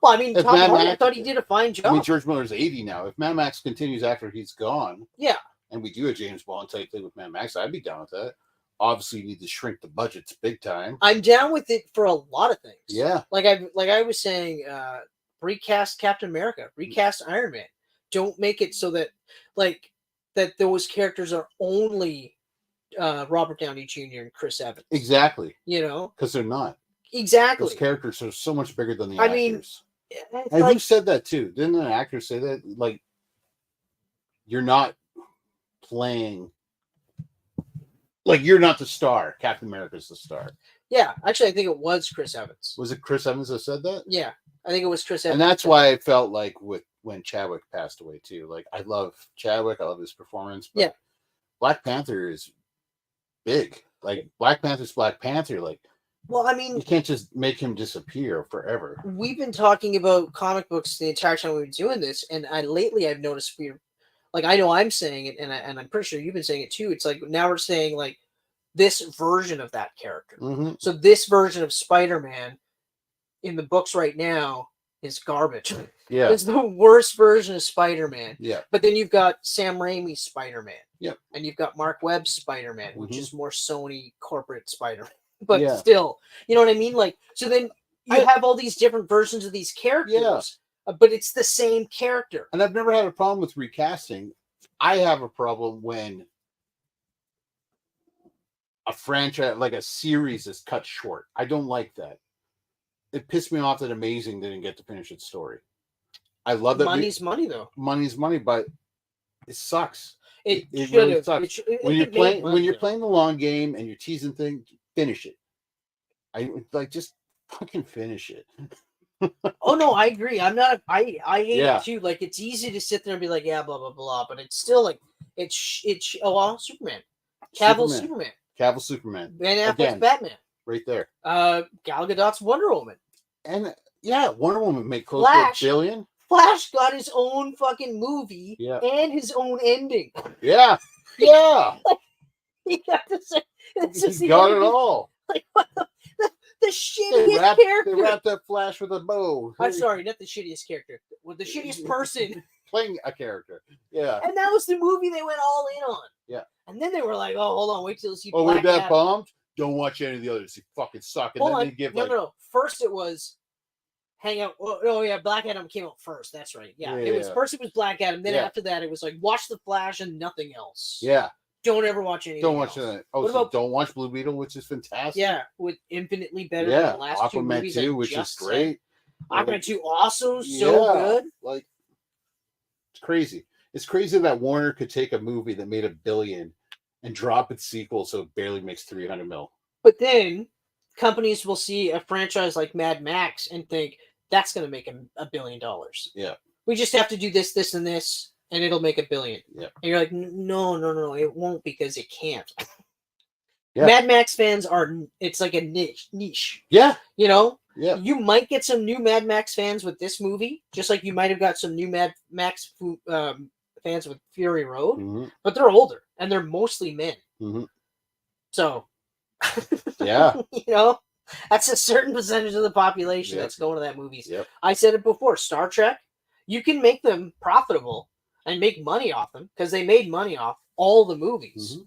Well, I mean, Tom Hardy, I thought he did a fine job. I mean, George Miller's 80 now. If Mad Max continues after he's gone, yeah, and we do a James Bond type thing with Mad Max, I'd be down with that. Obviously, you need to shrink the budgets big time. I'm down with it for a lot of things. Yeah, like I was saying, recast Captain America, recast Iron Man. Don't make it so that that those characters are only Robert Downey Jr. and Chris Evans. Exactly. You know, because they're not. Exactly. Those characters are so much bigger than the actors. Mean, and who said that too? Didn't an actor say that? Like, you're not playing. Like, you're not the star. Captain America's the star. Yeah, actually, I think it was Chris Evans. Was it Chris Evans that said that? Yeah, I think it was Chris Evans. And that's why I felt like when Chadwick passed away too. Like, I love Chadwick. I love his performance. But yeah, Black Panther is big. Like, Black Panther's Black Panther. Like, well, I mean, you can't just make him disappear forever. We've been talking about comic books the entire time we've been doing this, and lately I've noticed like, I know I'm saying it, and I'm pretty sure you've been saying it too. It's like now we're saying like this version of that character. Mm-hmm. So this version of Spider-Man in the books right now is garbage. Yeah, it's the worst version of Spider-Man. Yeah, but then you've got Sam Raimi's Spider-Man. Yep, and you've got Mark Webb's Spider-Man, which mm-hmm. is more Sony corporate Spider-Man. But still, you know what I mean? Like, so then you have all these different versions of these characters, but it's the same character. And I've never had a problem with recasting. I have a problem when a franchise, like a series, is cut short. I don't like that. It pissed me off that Amazing didn't get to finish its story. I love that. Money's money, though. Money's money, but it sucks. It really sucks. When you're playing the long game and you're teasing things, finish it. I like, just fucking finish it. Oh no, I agree. I hate it too. Like, it's easy to sit there and be like, yeah, blah blah blah, but it's still like it's Superman. Superman. Ben Affleck's Batman. Right there. Gal Gadot's Wonder Woman. And Wonder Woman made close to $1 billion. Flash got his own fucking movie and his own ending. Yeah. Yeah. He got he got it all. Like, what the shittiest character. They wrapped up Flash with a bow. I'm sorry, not the shittiest character. Well, the shittiest person. Playing a character. Yeah. And that was the movie they went all in on. Yeah. And then they were like, oh, hold on, wait till you see Black Adam. That bombed? Don't watch any of the others. You fucking suck. And then they give no. First it was hang out. Oh yeah, Black Adam came out first. That's right. Yeah. It was first. It was Black Adam. Then after that, it was like watch the Flash and nothing else. Yeah. Don't ever watch anything. Don't watch that. Oh, don't watch Blue Beetle, which is fantastic. Yeah, with infinitely better than the last two movies. Aquaman 2, which is great. Aquaman 2 also so good. Like, it's crazy. It's crazy that Warner could take a movie that made $1 billion and drop its sequel so it barely makes $300 million. But then companies will see a franchise like Mad Max and think that's going to make $1 billion. Yeah. We just have to do this, this, and this, and it'll make $1 billion. Yeah. And you're like, no, it won't, because it can't. Yeah. Mad Max fans it's like a niche. Yeah. You know? Yeah. You might get some new Mad Max fans with this movie, just like you might have got some new Mad Max fans with Fury Road, but they're older and they're mostly men. So, yeah, you know, that's a certain percentage of the population that's going to that movies. I said it before, Star Trek, you can make them profitable and make money off them because they made money off all the movies,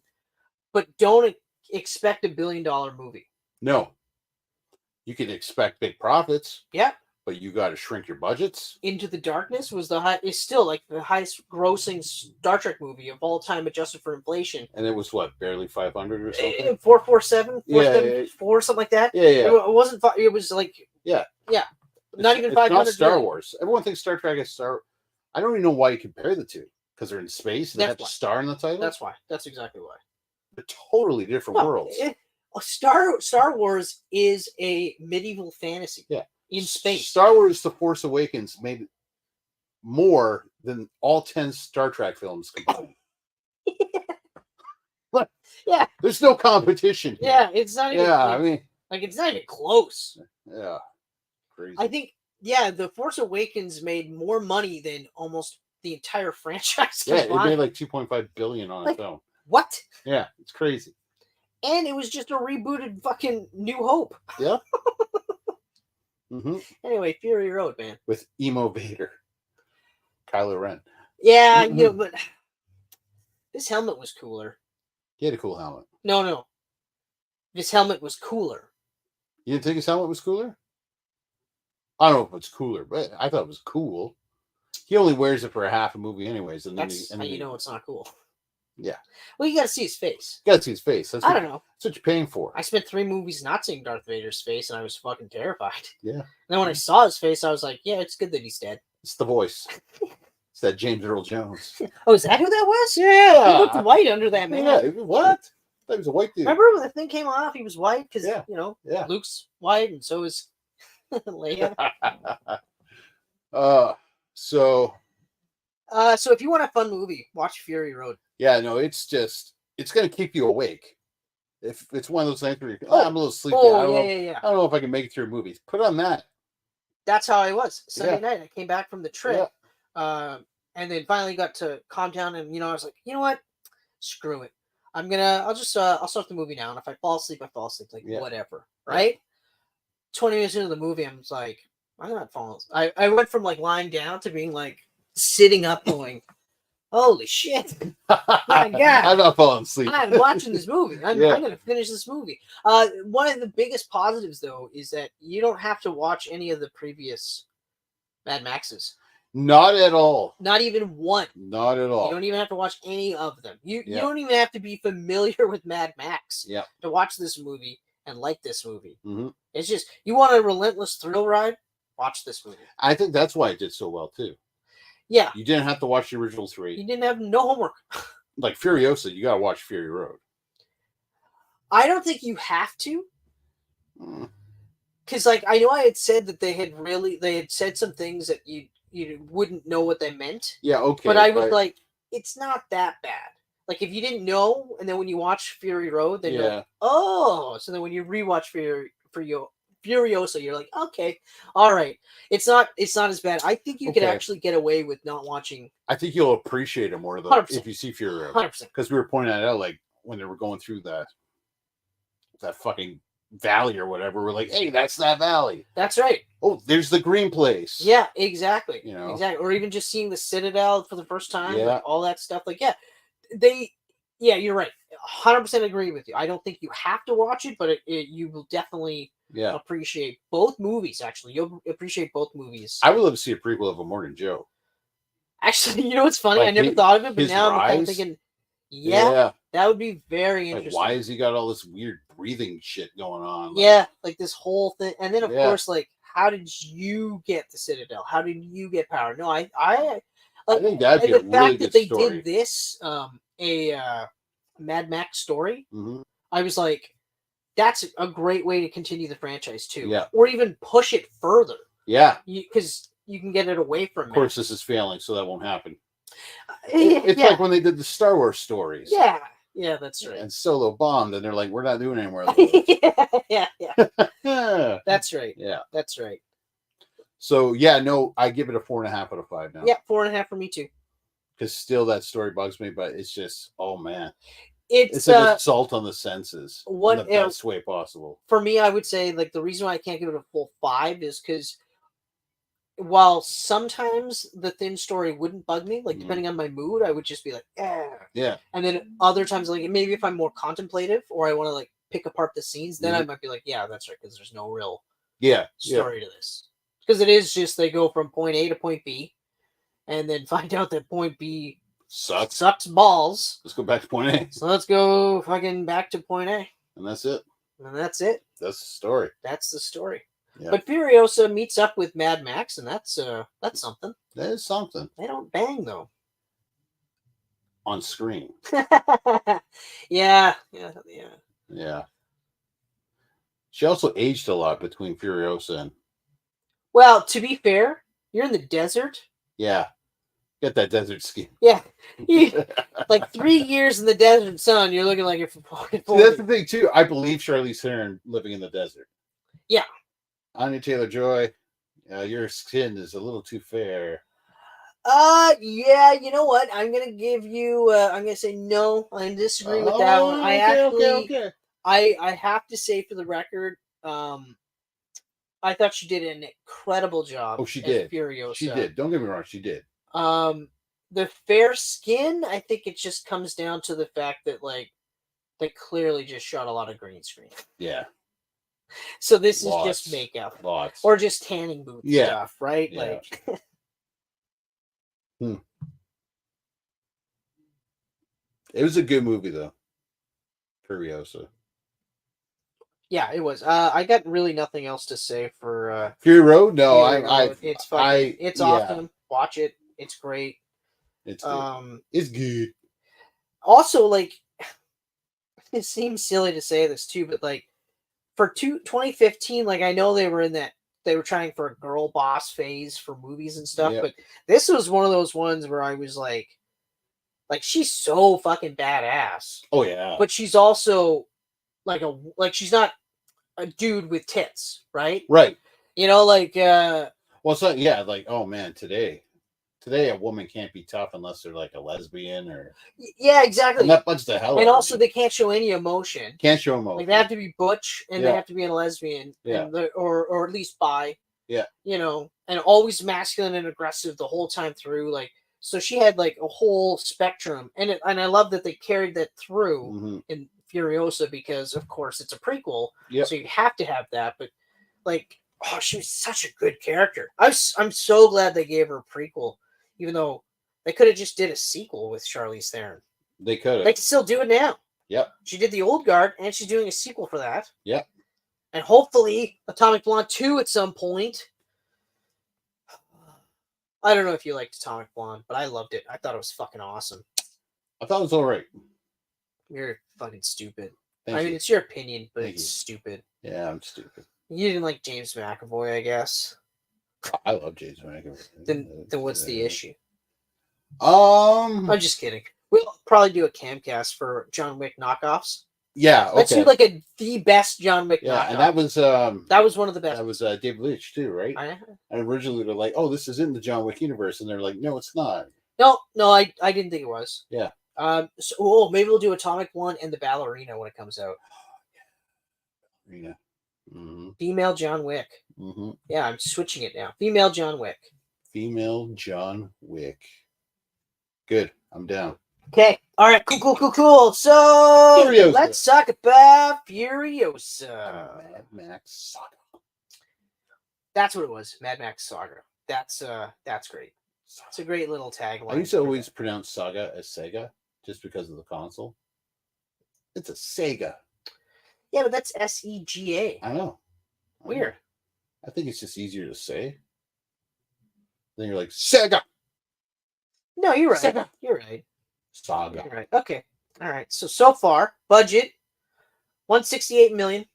but don't expect $1 billion movie. No. You can expect big profits. Yeah. But you got to shrink your budgets. Into the Darkness is still like the highest grossing Star Trek movie of all time, adjusted for inflation. And it was what, barely 500 or something? 447, 474, something like that. Yeah. It wasn't. It was like yeah. Not even 500. Not Star Wars. Everyone thinks Star Trek is Star. I don't even know why you compare the two because they're in space and they have to star in the title. That's why. That's exactly why. They're totally different worlds. Star Wars is a medieval fantasy. Yeah. In space. Star Wars The Force Awakens made more than all 10 Star Trek films combined. Yeah. There's no competition here. Yeah, it's not even I mean, like it's not even close. Yeah. Crazy. I think The Force Awakens made more money than almost the entire franchise combined. Yeah, it made like $2.5 billion on its own. What? Yeah, it's crazy. And it was just a rebooted fucking New Hope. Yeah. Anyway, Fury Road, man. With Emo Vader. Kylo Ren. Yeah, but this helmet was cooler. He had a cool helmet. No. This helmet was cooler. You didn't think his helmet was cooler? I don't know if it's cooler, but I thought it was cool. He only wears it for a half a movie anyways. And That's how you know it's not cool. Yeah. Well, you got to see his face. You got to see his face. I don't know. That's what you're paying for. I spent 3 movies not seeing Darth Vader's face, and I was fucking terrified. Yeah. And then when I saw his face, I was like, yeah, it's good that he's dead. It's the voice. It's that James Earl Jones. Oh, is that who that was? Yeah. He looked white under that man. Yeah. What? I thought he was a white dude. Remember when the thing came off? He was white because, Luke's white, and so is Leia. So if you want a fun movie, watch Fury Road. Yeah, no, it's going to keep you awake. If it's one of those things where you're, I'm a little sleepy. I don't know if I can make it through movies. Put on that. That's how I was. Sunday night, I came back from the trip, and then finally got to calm down, and I was like, you know what? Screw it. I'll start the movie now, and if I fall asleep, I fall asleep. Like whatever, right? 20 minutes into the movie, I'm like, I'm not falling asleep. I went from like lying down to being like sitting up, going, holy shit! My God, I'm not falling asleep. I'm watching this movie. I'm going to finish this movie. One of the biggest positives, though, is that you don't have to watch any of the previous Mad Maxes. Not at all. Not even one. Not at all. You don't even have to watch any of them. You don't even have to be familiar with Mad Max to watch this movie and like this movie. It's just, you want a relentless thrill ride? Watch this movie. I think that's why it did so well, too. Yeah. You didn't have to watch the original 3. You didn't have no homework. Like Furiosa, you got to watch Fury Road. I don't think you have to. Because, like, I know I had said that they had said some things that you wouldn't know what they meant. Yeah, okay. But I was like, it's not that bad. Like, if you didn't know, and then when you watch Fury Road, then you're like, oh. So then when you rewatch Furiosa, you're like, okay, all right. It's not as bad. I think you could actually get away with not watching. I think you'll appreciate it more, though, 100%. if you see Fury Road. 100%. Because we were pointing that out, like, when they were going through that fucking valley or whatever, we're like, hey, that's that valley. That's right. Oh, there's the green place. Yeah, exactly. Exactly. Or even just seeing the Citadel for the first time, like, all that stuff. Like, you're right. 100% agree with you. I don't think you have to watch it, but you will definitely appreciate both movies. Actually, you'll appreciate both movies. I would love to see a prequel of Morgan Joe. Actually, you know what's funny? Like I never thought of it, but now I'm kind of thinking, that would be very interesting. Why has he got all this weird breathing shit going on? Like this whole thing, and then of course, like, how did you get the Citadel? How did you get power? No, I think that'd be a really good story. The fact that they did this, a Mad Max story, I was like, that's a great way to continue the franchise too. Yeah. Or even push it further. Yeah. Because you can get it away from. Of course, this is failing, so that won't happen. It's like when they did the Star Wars stories. Yeah. Yeah, that's right. And Solo bombed, and they're like, we're not doing any more of yeah, those. yeah. That's right. Yeah. That's right. So, yeah, no, I give it a 4.5 out of 5 now. Yeah, 4.5 for me too. Because still that story bugs me, but it's just, oh, man. It's like assault on the senses in the best way possible. For me, I would say, like, the reason why I can't give it a full 5 is because while sometimes the thin story wouldn't bug me, like, depending on my mood, I would just be like, eh. Yeah. And then other times, like, maybe if I'm more contemplative or I want to, like, pick apart the scenes, then I might be like, yeah, that's right, because there's no real story to this. Because it is just they go from point A to point B and then find out that point B sucks balls. Let's go back to point A. So let's go fucking back to point A. And that's it. And that's it. That's the story. That's the story. Yeah. But Furiosa meets up with Mad Max, and that's something. That is something. They don't bang though. On screen. Yeah. She also aged a lot between Furiosa and. Well, to be fair, you're in the desert. Yeah. Get that desert skin. Yeah. Like 3 years in the desert sun, you're looking like you're 40. See, that's the thing too. I believe Charlize Theron living in the desert. Yeah. Anya Taylor-Joy, your skin is a little too fair. Yeah, you know what? I'm gonna give you. I'm gonna say no. I disagree with that one. Okay. I have to say for the record, I thought she did an incredible job. Oh, she did. Furiosa. She did. Don't get me wrong. She did. The fair skin, I think it just comes down to the fact that like they clearly just shot a lot of green screen. Yeah. So this is just makeup. Lots. Or just tanning booth stuff, right? Yeah. Like It was a good movie though. Furiosa. Yeah, it was. I got really nothing else to say for Fury Road. No, it's awesome. Watch it. It's great. It's good. It's good. Also, like, it seems silly to say this too, but like for 2015, like I know they were trying for a girl boss phase for movies and stuff, but this was one of those ones where I was like she's so fucking badass. Oh yeah. But she's also like she's not a dude with tits, right? Right. You know, like well, so yeah, like oh man, today a woman can't be tough unless they're like a lesbian or exactly. And that bugs the hell. And also, they can't show any emotion. Can't show emotion. Like they have to be butch and they have to be a lesbian, or at least bi. Yeah. You know, and always masculine and aggressive the whole time through. Like so, she had like a whole spectrum, and I love that they carried that through in Furiosa because of course it's a prequel, so you have to have that. But like, oh, she was such a good character. I'm so glad they gave her a prequel. Even though they could have just did a sequel with Charlize Theron. They could have. They can still do it now. Yep. She did The Old Guard, and she's doing a sequel for that. Yep. And hopefully Atomic Blonde 2 at some point. I don't know if you liked Atomic Blonde, but I loved it. I thought it was fucking awesome. I thought it was all right. You're fucking stupid. Thank you. Mean, it's your opinion, but it's stupid. Yeah, I'm stupid. You didn't like James McAvoy, I guess. I love James McAvoy. Then what's the issue? I'm just kidding. We'll probably do a camcast for John Wick knockoffs. Yeah, okay. Let's do like the best John Wick knockoff. And that was one of the best. That was David Lynch too, right? And originally they're like, "Oh, this is in the John Wick universe," and they're like, "No, it's not." No, I didn't think it was. Yeah. So maybe we'll do Atomic Blonde and the Ballerina when it comes out. Ballerina. Mm-hmm. Female John Wick. Mm-hmm. Yeah, I'm switching it now. Female John Wick. Female John Wick. Good. I'm down. Okay. All right. Cool. So Furiosa. Let's talk about Furiosa. Mad Max Saga. That's what it was. Mad Max Saga. That's great. It's a great little tagline. I used to always pronounce Saga as Sega just because of the console. It's a Sega. Yeah, but that's SEGA. I know. Weird. I think it's just easier to say. Then you're like, Sega. No, you're right. Sega. You're right. Saga. You're right. Okay. All right. So far, budget $168 million.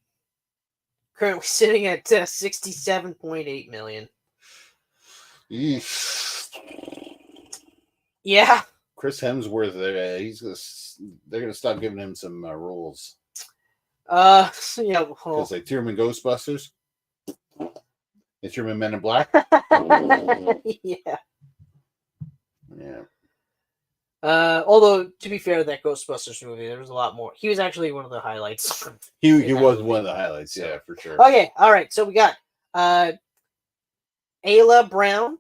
Currently sitting at $67.8 million. Eesh. Yeah. Chris Hemsworth, they're gonna stop giving him some roles. Yeah, because they threw him in Ghostbusters. They threw him in Men in Black. Yeah. Yeah. Although to be fair, that Ghostbusters movie, there was a lot more. He was actually one of the highlights. He was one of the highlights. Yeah, for sure. Okay, all right. So we got Ayla Brown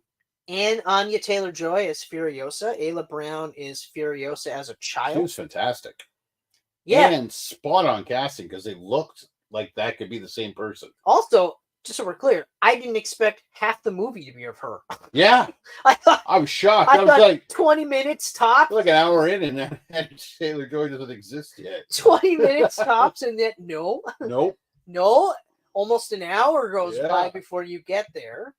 and Anya Taylor-Joy as Furiosa. Ayla Brown is Furiosa as a child. She was fantastic. Yeah, and spot on casting because they looked like that could be the same person. Also, just so we're clear, I didn't expect half the movie to be of her. Yeah, I was shocked. I was like 20 minutes tops. Like an hour in, and Taylor-Joy doesn't exist yet. 20 minutes tops, and then Nope. No, almost an hour goes by before you get there.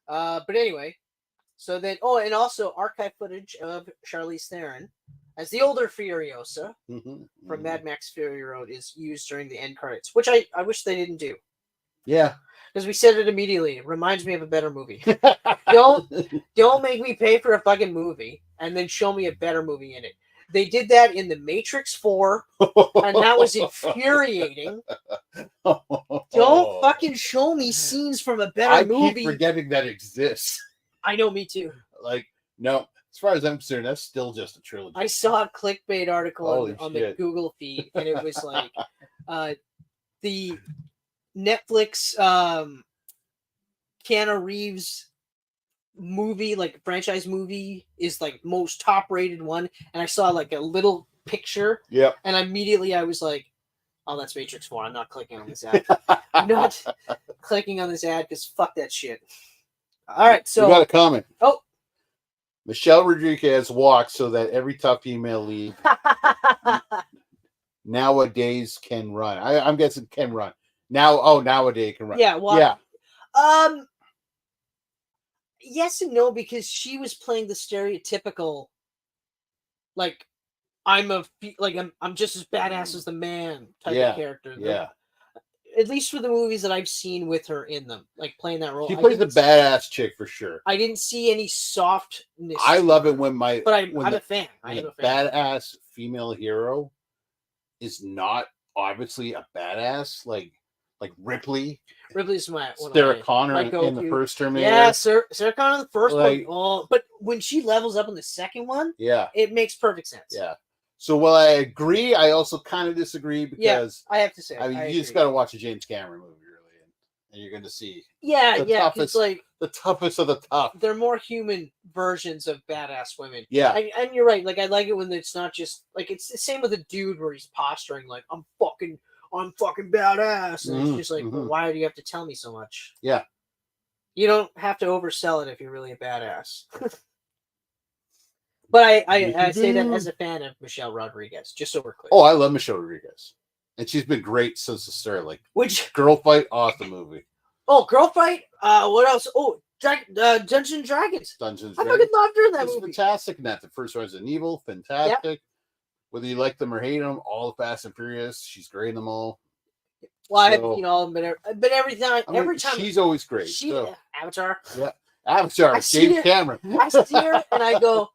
But anyway, so then, and also archive footage of Charlize Theron as the older Furiosa from Mad Max Furiosa is used during the end credits, which I wish they didn't do. Yeah. Because we said it immediately. It reminds me of a better movie. Don't make me pay for a fucking movie and then show me a better movie in it. They did that in The Matrix 4, and that was infuriating. Don't fucking show me scenes from a better movie. I keep forgetting that exists. I know, me too. Like, no, as far as I'm concerned, that's still just a trilogy. I saw a clickbait article on the Google feed, and it was like, the Netflix Keanu Reeves movie, like franchise movie, is like most top rated one, and I saw like a little picture, and immediately I was like, oh, that's Matrix 4. I'm not clicking on this ad. I'm not clicking on this ad because fuck that shit. All right, so we got a comment. Oh, Michelle Rodriguez walks so that every tough female lead nowadays can run. I'm guessing can run. Nowadays can run. Yeah, well, yeah. Yes and no, because she was playing the stereotypical, like, I'm just as badass as the man type of character. Yeah. At least for the movies that I've seen with her in them, like playing that role. She plays the badass chick for sure. I didn't see any softness. I love it when I'm a fan. I am a fan. Badass female hero is not obviously a badass like Ripley. Ripley's Sarah Connor in the first Terminator. Yeah, Sarah Connor in the first one. Oh, but when she levels up in the second one, it makes perfect sense. Yeah. So while I agree, I also kind of disagree because I have to say, you just got to watch a James Cameron movie, really, and you're going to see it's like the toughest of the tough. They're more human versions of badass women. Yeah, and you're right. Like, I like it when it's not just like it's the same with a dude where he's posturing like I'm fucking badass, and it's just like, well, why do you have to tell me so much? Yeah, you don't have to oversell it if you're really a badass. But I say that as a fan of Michelle Rodriguez, just so we're clear. Oh, I love Michelle Rodriguez, and she's been great since the start. Like, Girl Fight, awesome movie. Oh, Girl Fight. What else? Oh, Dungeons and Dragons. I fucking loved her in that movie. Fantastic in that. The first Resident Evil, fantastic. Yep. Whether you like them or hate them, all the Fast and Furious, she's great in them all. Well, I haven't seen all of them, but every time she's always great. Avatar. Yeah, Avatar. James Cameron. I see her and I go,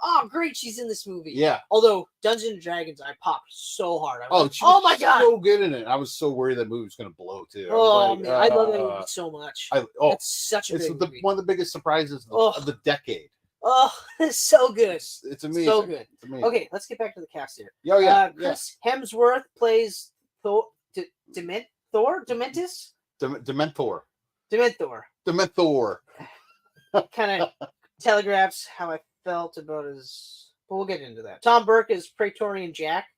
oh, great, she's in this movie. Yeah. Although Dungeons and Dragons, I popped so hard. She was my God, so good in it. I was so worried that movie was going to blow too. Man, I love that movie so much. It's such a good movie. One of the biggest surprises of the decade. Oh, it's so good. It's amazing. So good. It's amazing. Okay, let's get back to the cast here. Chris Hemsworth plays Dementis? Dementor. Kind of telegraphs how I felt about his... But we'll get into that. Tom Burke is Praetorian Jack.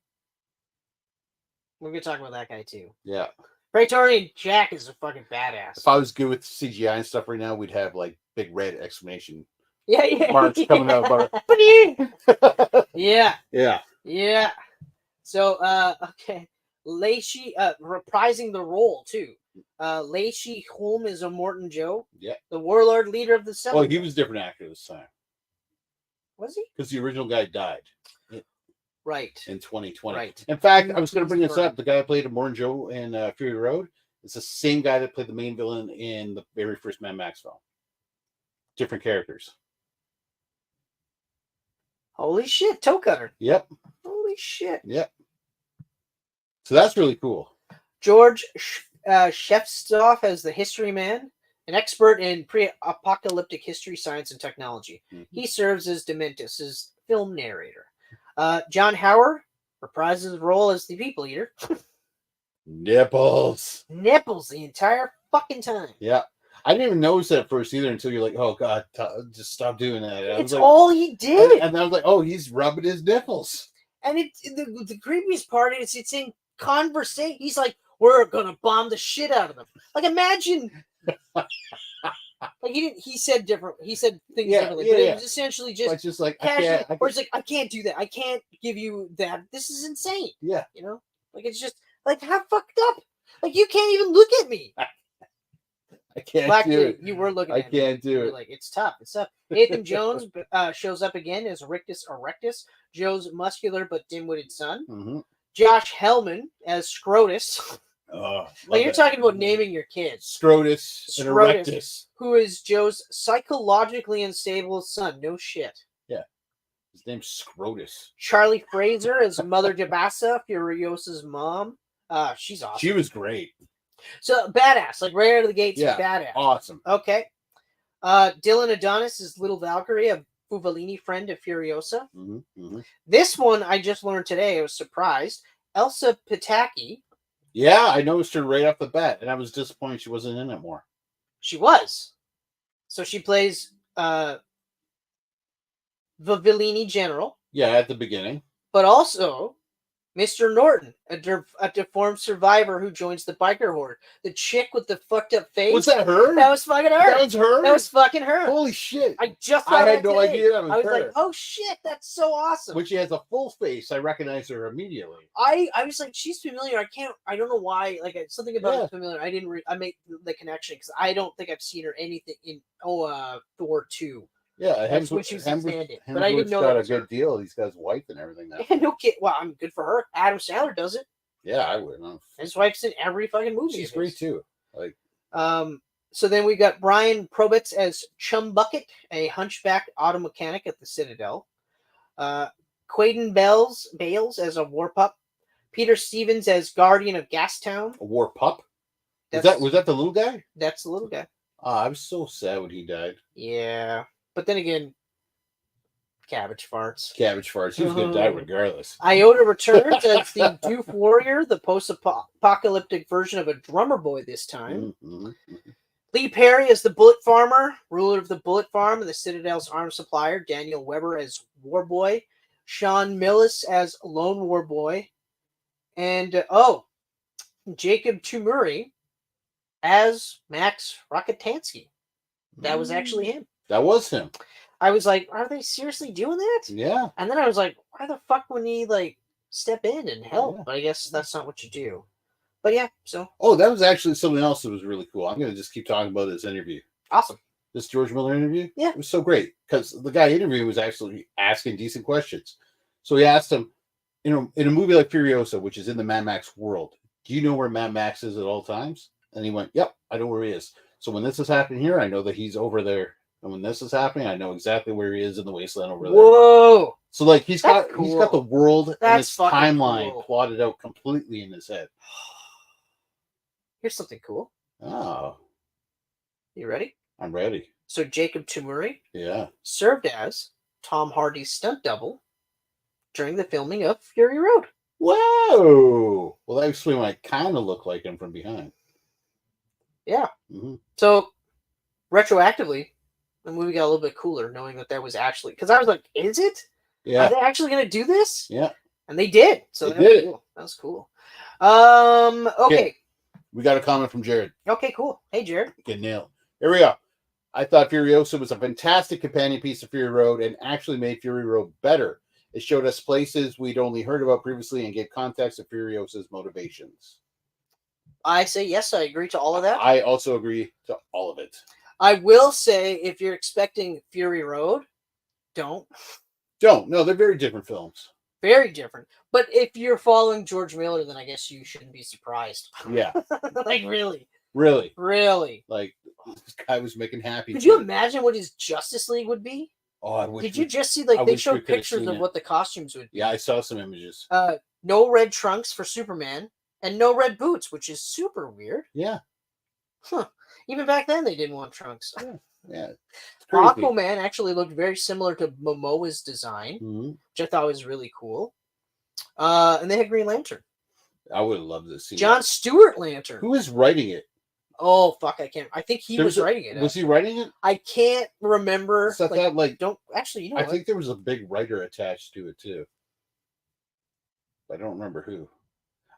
We're going to talk about that guy too. Yeah. Praetorian Jack is a fucking badass. If I was good with CGI and stuff right now, we'd have like big red exclamation marks coming out. Yeah. So, okay. Lacey, reprising the role too. Lacey Holm is a Morton Joe. Yeah. The warlord leader of the Seven. Well, he was a different actor this time. Was he? Because the original guy died. Right. In 2020. Right. In fact, I was going to bring this up. The guy that played Morton Joe in Fury Road is the same guy that played the main villain in the very first Mad Max film. Different characters. Holy shit, toe cutter. Yep. Holy shit. Yep. So that's really cool. George Shefstoff as the history man, an expert in pre-apocalyptic history, science, and technology. He serves as Dementis' film narrator. John Howard reprises his role as the people eater. Nipples the entire fucking time. Yeah. I didn't even notice that at first either until you're like, oh God, just stop doing that. It's like, all he did. And I was like, oh, he's rubbing his nipples. And the creepiest part is it's in conversation. He's like, we're gonna bomb the shit out of them. Like, imagine. Like, he said different. He said things differently, but it was essentially just like casually. Or it's like, I can't do that. I can't give you that. This is insane. Yeah. You know, like, it's just like, how fucked up. Like, you can't even look at me. I can't Black do it. You were looking at me. I can't do it. Like, it's tough. It's tough. Nathan Jones shows up again as Rictus Erectus, Joe's muscular but dim-witted son. Josh Hellman as Scrotus. Like, you're talking about naming your kids. Scrotus and Erectus. Who is Joe's psychologically unstable son. No shit. Yeah. His name's Scrotus. Charlie Fraser as Mother Jabassa, Furiosa's mom. She's awesome. She was great. So, badass. Like, right out of the gates, yeah, badass. Awesome. Okay. Dylan Adonis is Little Valkyrie, a Fuvellini friend of Furiosa. This one I just learned today. I was surprised. Elsa Pataki. Yeah, I noticed her right off the bat, and I was disappointed she wasn't in it more. She was. So she plays the Villini general. Yeah, at the beginning. But also Mr. Norton, a deformed survivor who joins the biker horde. The chick with the fucked up face. Was that her? That was fucking her. That was her? That was fucking her. Holy shit. I had no idea that was her. I was her. like, oh shit, that's so awesome. When she has a full face, I recognize her immediately. I was like, she's familiar. I don't know why. Like, something about her familiar. I made the connection because I don't think I've seen her anything in Thor 2. Yeah, that's when she was stand-in. But I didn't know got a good deal. He's got his wife and everything now. Yeah, no kid. Well, I'm good for her. Adam Sandler does it. Yeah, I would. His wife's in every fucking movie. She's great too. Like, so then we got Brian Probitz as Chum Bucket, a hunchback auto mechanic at the Citadel. Quaden Bales as a war pup. Peter Stevens as guardian of Gastown. A war pup? Was that the little guy? That's the little guy. I was so sad when he died. Yeah. But then again, cabbage farts. Cabbage farts. He was going to die regardless. Iota returns as the Doof Warrior, the post-apocalyptic version of a drummer boy this time. Lee Perry as the Bullet Farmer, ruler of the Bullet Farm and the Citadel's arms supplier. Daniel Weber as War Boy. Sean Millis as Lone War Boy. And, Jacob Tumuri as Max Rockatansky. That was actually him. That was him. I was like, are they seriously doing that? Yeah. And then I was like, why the fuck would he, like, step in and help? Yeah. But I guess that's not what you do. But yeah, so. Oh, that was actually something else that was really cool. I'm going to just keep talking about this interview. Awesome. This George Miller interview? Yeah. It was so great because the guy interviewing was actually asking decent questions. So he asked him, in a movie like Furiosa, which is in the Mad Max world, do you know where Mad Max is at all times? And he went, yep, I know where he is. So when this is happening here, I know that he's over there. And when this is happening, I know exactly where he is in the wasteland over there. Whoa! So like he's got the world and his timeline plotted out completely in his head. Here's something cool. Oh. You ready? I'm ready. So Jacob Tumuri served as Tom Hardy's stunt double during the filming of Fury Road. Whoa! Well, that explains why I kind of look like him from behind. Yeah. So retroactively, the movie got a little bit cooler knowing that was actually, because I was like, is it? Yeah. Are they actually going to do this? Yeah. And they did. So they did. Cool. That was cool. Okay. We got a comment from Jared. Okay, cool. Hey, Jared. Get nailed. Here we go. I thought Furiosa was a fantastic companion piece to Fury Road and actually made Fury Road better. It showed us places we'd only heard about previously and gave context to Furiosa's motivations. I say yes, I agree to all of that. I also agree to all of it. I will say, if you're expecting Fury Road, don't. No, they're very different films. Very different. But if you're following George Miller, then I guess you shouldn't be surprised. Yeah. Like, really. Really? Really. Like, this guy was making happy. Could you imagine what his Justice League would be? Oh, I wish. Did you just see, like, I they wish we showed could have pictures seen of it. what the costumes would be? Yeah, I saw some images. No red trunks for Superman, and no red boots, which is super weird. Yeah. Huh. Even back then, they didn't want trunks. Yeah. It's crazy. Aquaman actually looked very similar to Momoa's design, which I thought was really cool. And they had Green Lantern. I would have loved to see John Stewart Lantern. Who is writing it? Oh fuck, I can't. I think he was writing it. Was he writing it? I can't remember. Is that like? Don't actually. You know, I what? think there was a big writer attached to it too. I don't remember who.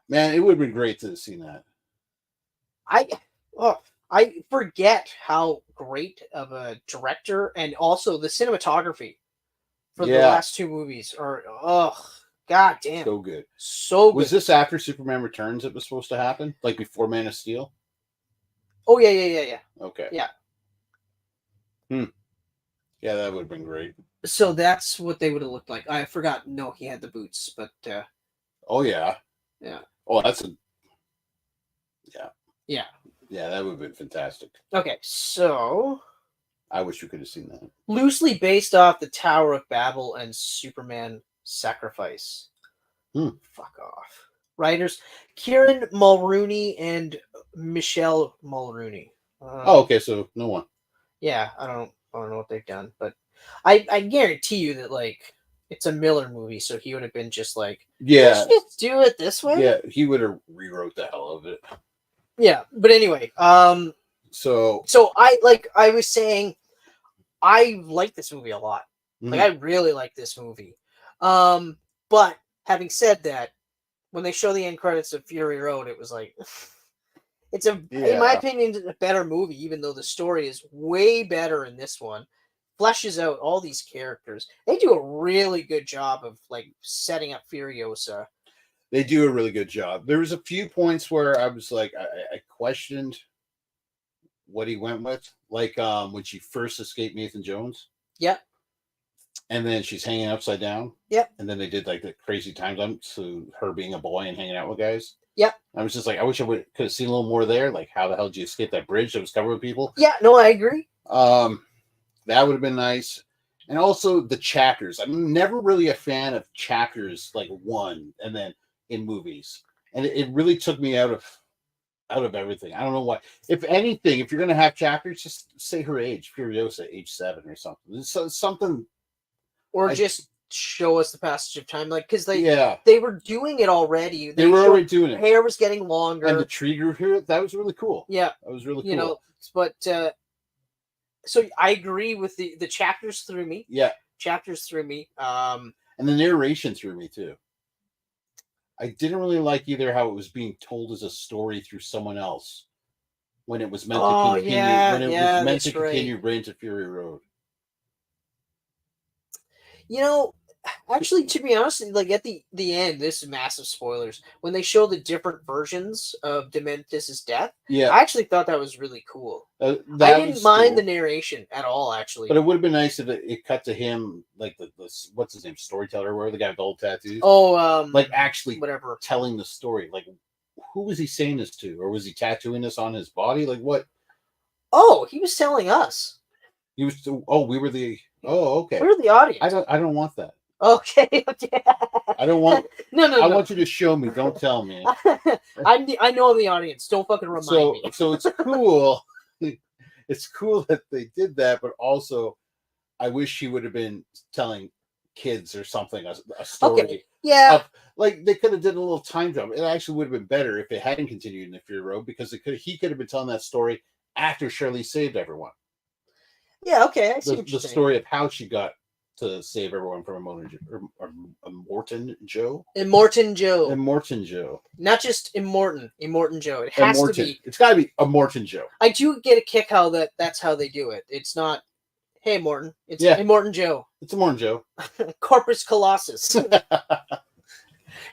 Man, it would have been great to have seen that. I forget how great of a director and also the cinematography for the last two movies are. God damn. So good. So good. Was this after Superman Returns it was supposed to happen? Like before Man of Steel? Oh, yeah. Okay. Yeah. Yeah, that would have been great. So that's what they would have looked like. I forgot. No, he had the boots, but... oh, yeah. Yeah. Oh, that's a... Yeah. Yeah. Yeah, that would have been fantastic. Okay, so... I wish you could have seen that. Loosely based off the Tower of Babel and Superman Sacrifice. Fuck off. Writers Kieran Mulrooney and Michelle Mulrooney. Okay, so no one. Yeah, I don't know what they've done, but I guarantee you that like it's a Miller movie, so he would have been just like, let's just do it this way. Yeah, he would have rewrote the hell of it. Yeah, but anyway, so I was saying, I like this movie a lot. Like I really like this movie. But having said that, when they show the end credits of Fury Road, it was like it's in my opinion, a better movie, even though the story is way better in this one. Fleshes out all these characters. They do a really good job of like setting up Furiosa. They do a really good job. There was a few points where I was like, I questioned what he went with, like when she first escaped Nathan Jones. Yep. And then she's hanging upside down. Yep. And then they did like the crazy time jump to her being a boy and hanging out with guys. Yep. I was just like, I wish I could have seen a little more there. Like, how the hell did you escape that bridge that was covered with people? Yeah, no, I agree. That would have been nice. And also the chapters. I'm never really a fan of chapters like one and then in movies. And it really took me out of everything. I don't know why. If anything, if you're going to have chapters, just say her age, Furiosa, age 7 or something. Something. Or just show us the passage of time, like because they were doing it already. They were already doing it. Hair was getting longer, and the tree grew here. That was really cool. Yeah, that was really cool. You know, but so I agree with the chapters through me. Yeah, chapters through me. And the narration through me too. I didn't really like either how it was being told as a story through someone else when it was meant to continue. When it was meant to continue right into Fury Road. You know, actually, to be honest, like at the end, this is massive spoilers. When they show the different versions of Dementis' death, I actually thought that was really cool. I didn't mind the narration at all, actually. But it would have been nice if it cut to him, like the what's his name, storyteller, where the guy with the old tattoos. Oh, like actually whatever, telling the story. Like, who was he saying this to, or was he tattooing this on his body? Like what? Oh, he was telling us. He was. We were the. Oh, okay. We're the audience. I don't want that. Okay. I don't want. No. I want you to show me. Don't tell me. I know I'm the audience. Don't fucking remind me. So it's cool. It's cool that they did that, but also, I wish he would have been telling kids or something a story. Okay. Yeah. Like they could have did a little time jump. It actually would have been better if it hadn't continued in the Fury Road because he could have been telling that story after Shirley saved everyone. Yeah, okay. I see the story of how she got to save everyone from Immortan Joe. Immortan Joe. Immortan Joe. Not just Immortan Joe. It has to be. It's got to be Immortan Joe. I do get a kick how that's how they do it. It's not, hey, Morton. It's Immortan Joe. It's Immortan Joe. Corpus Colossus.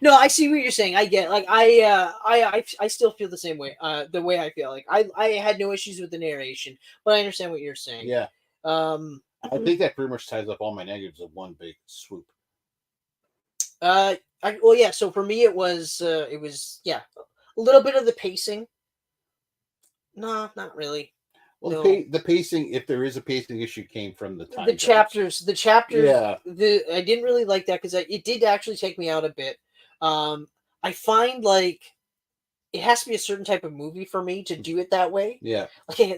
No, I see what you're saying. I get like I still feel the same way. The way I feel like I had no issues with the narration, but I understand what you're saying. Yeah. I think that pretty much ties up all my negatives in one big swoop. So for me it was a little bit of the pacing. No, not really. Well, no. the pacing, if there is a pacing issue, came from the time. The chapters. Yeah. I didn't really like that because it did actually take me out a bit. I find like it has to be a certain type of movie for me to do it that way. Yeah.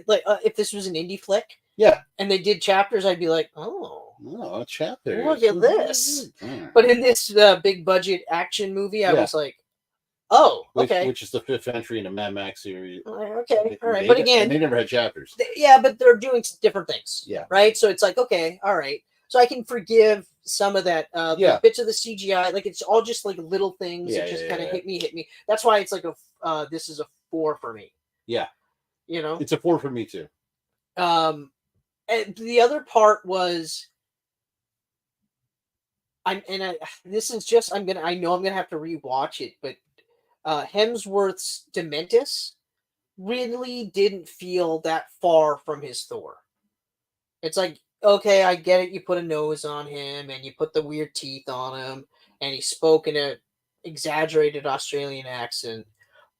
Like if this was an indie flick. Yeah. And they did chapters, I'd be like, oh, a chapter. Look at this. But in this big budget action movie, I was like, oh, okay. Which is the 5th entry in the Mad Max series. Okay, all right. But again, they never had chapters. But they're doing different things. Yeah. Right? So it's like, okay, all right. So I can forgive some of that, the bits of the CGI. Like, it's all just like little things that just kind of hit me. That's why it's like this is a 4 for me. Yeah. You know? It's a 4 for me, too. And the other part was, I know I'm gonna have to rewatch it, but Hemsworth's Dementus really didn't feel that far from his Thor. It's like, okay, I get it, you put a nose on him and you put the weird teeth on him and he spoke in a exaggerated Australian accent,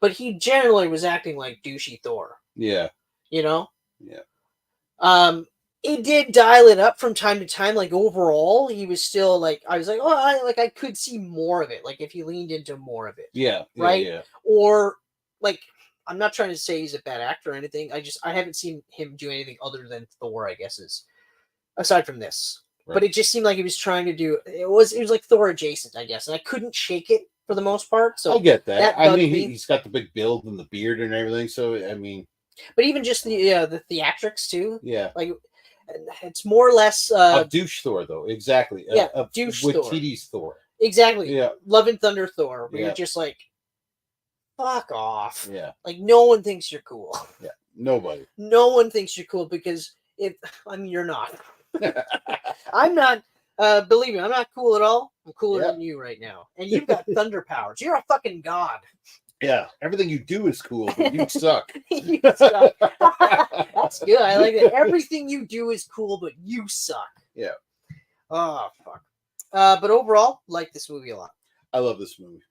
but he generally was acting like douchey Thor. Yeah. You know? Yeah. It did dial it up from time to time. Like, overall, he was still like, I was like, oh, I could see more of it. Like, if he leaned into more of it. Yeah. Right? Yeah. Or, like, I'm not trying to say he's a bad actor or anything. I haven't seen him do anything other than Thor, I guess, aside from this. Right. But it just seemed like he was trying to do, it was like Thor adjacent, I guess. And I couldn't shake it for the most part. So I get that. I mean, he's got the big build and the beard and everything. So, I mean. But even just the theatrics, too. Yeah. Like, it's more or less a douche Thor, though. Exactly. Yeah, a douche with Thor. TD's Thor. Exactly. Yeah. Love and Thunder Thor. Where you're just like, fuck off. Yeah. Like, no one thinks you're cool. Yeah. Nobody. No one thinks you're cool because you're not. I'm not. Believe me, I'm not cool at all. I'm cooler than you right now, and you've got thunder powers. You're a fucking god. Yeah, everything you do is cool, but you suck. You suck. That's good. I like that. Everything you do is cool, but you suck. Yeah. Oh, fuck. But overall, like this movie a lot. I love this movie.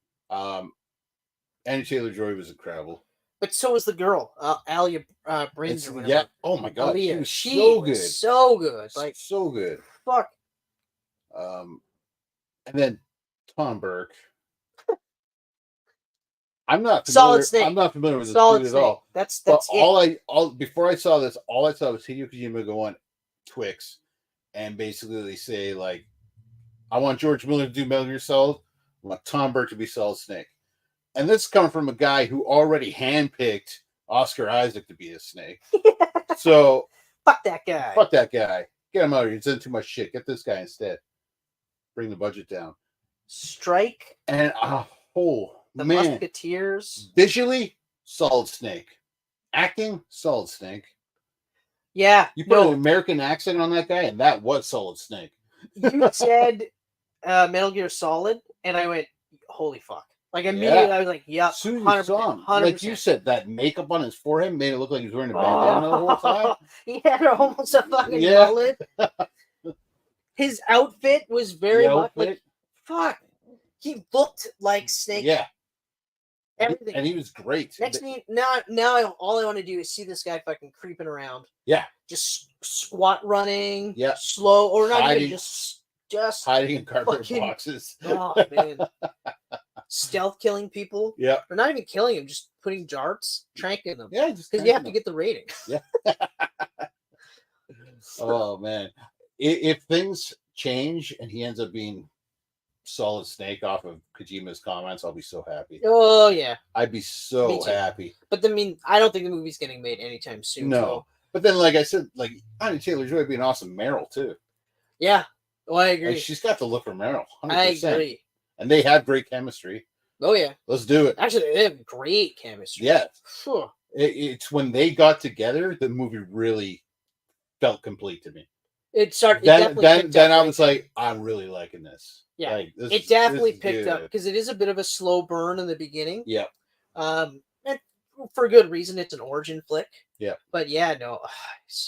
Annie Taylor-Joy was incredible. But so was the girl, Alia Brins or whatever. Yeah. Oh my god, Aaliyah. she was so good. So good. Like, so good. Fuck. And then Tom Burke. I'm not familiar. Solid Snake. I'm not familiar with this Solid dude Snake. at all. That's but before I saw this, all I saw was Hideo Kojima go on Twix and basically say, like, I want George Miller to do Metal Gear Solid. I want Tom Burke to be Solid Snake. And this is coming from a guy who already handpicked Oscar Isaac to be a Snake. So fuck that guy. Fuck that guy. Get him out of here. He's in too much shit. Get this guy instead. Bring the budget down. Strike. And the Musketeers. Visually, Solid Snake. Acting, Solid Snake. Yeah. You put an American accent on that guy, and that was Solid Snake. You said Metal Gear Solid, and I went, holy fuck. Like, immediately I was like, yep. 100%. Like you said, that makeup on his forehead made it look like he was wearing a bandana the whole time. He had almost a fucking mullet. His outfit was very much like, fuck. He looked like Snake. Yeah. Everything. And he was great. Now all I want to do is see this guy fucking creeping around. Yeah. Just squat running. Yeah. Slow, or not hiding, even just hiding in cardboard boxes. Oh man. Stealth killing people. Yeah. Or not even killing them, just putting darts, tranking them. Yeah, just because you have to get the rating. Yeah. Oh man. If things change and he ends up being Solid Snake off of Kojima's comments, I'll be so happy. Oh yeah. I'd be so happy. But I don't think the movie's getting made anytime soon. No. So. But then, like I said, like Anya Taylor-Joy would be an awesome Meryl too. Yeah. Oh, I agree. Like, she's got the look for Meryl. 100%. I agree. And they have great chemistry. Oh yeah. Let's do it. Actually, they have great chemistry. Yeah. Sure. It's when they got together, the movie really felt complete to me. It started. Then I was like, I'm really liking this. Yeah, like, it definitely picked up because it is a bit of a slow burn in the beginning. Yeah. And for good reason. It's an origin flick. Yeah. But yeah, no,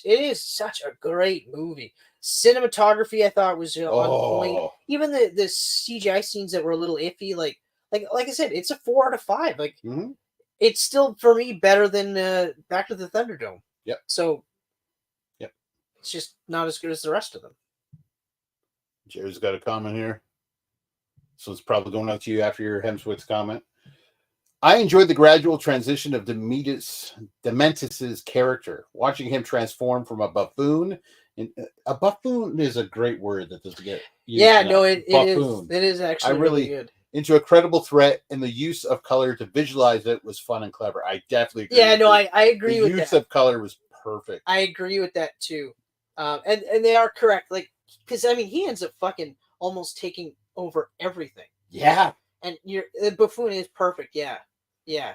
it is such a great movie. Cinematography, I thought, was on point. Even the CGI scenes that were a little iffy, like I said, it's a 4 out of 5. Like, it's still for me better than Back to the Thunderdome. Yep. So It's just not as good as the rest of them. Jared's got a comment here. So it's probably going out to you after your Hemsworth's comment. I enjoyed the gradual transition of Dementis's character, watching him transform from a buffoon. A buffoon is a great word that doesn't get used. Yeah, enough. no, it Buffoon. is. It is actually really good. Into a credible threat, and the use of color to visualize it was fun and clever. I definitely agree. Yeah, no, I agree with that. The use of color was perfect. I agree with that too. And they are correct. Like, because I mean, he ends up fucking almost taking over everything. Yeah. And the buffoon is perfect. Yeah. Yeah.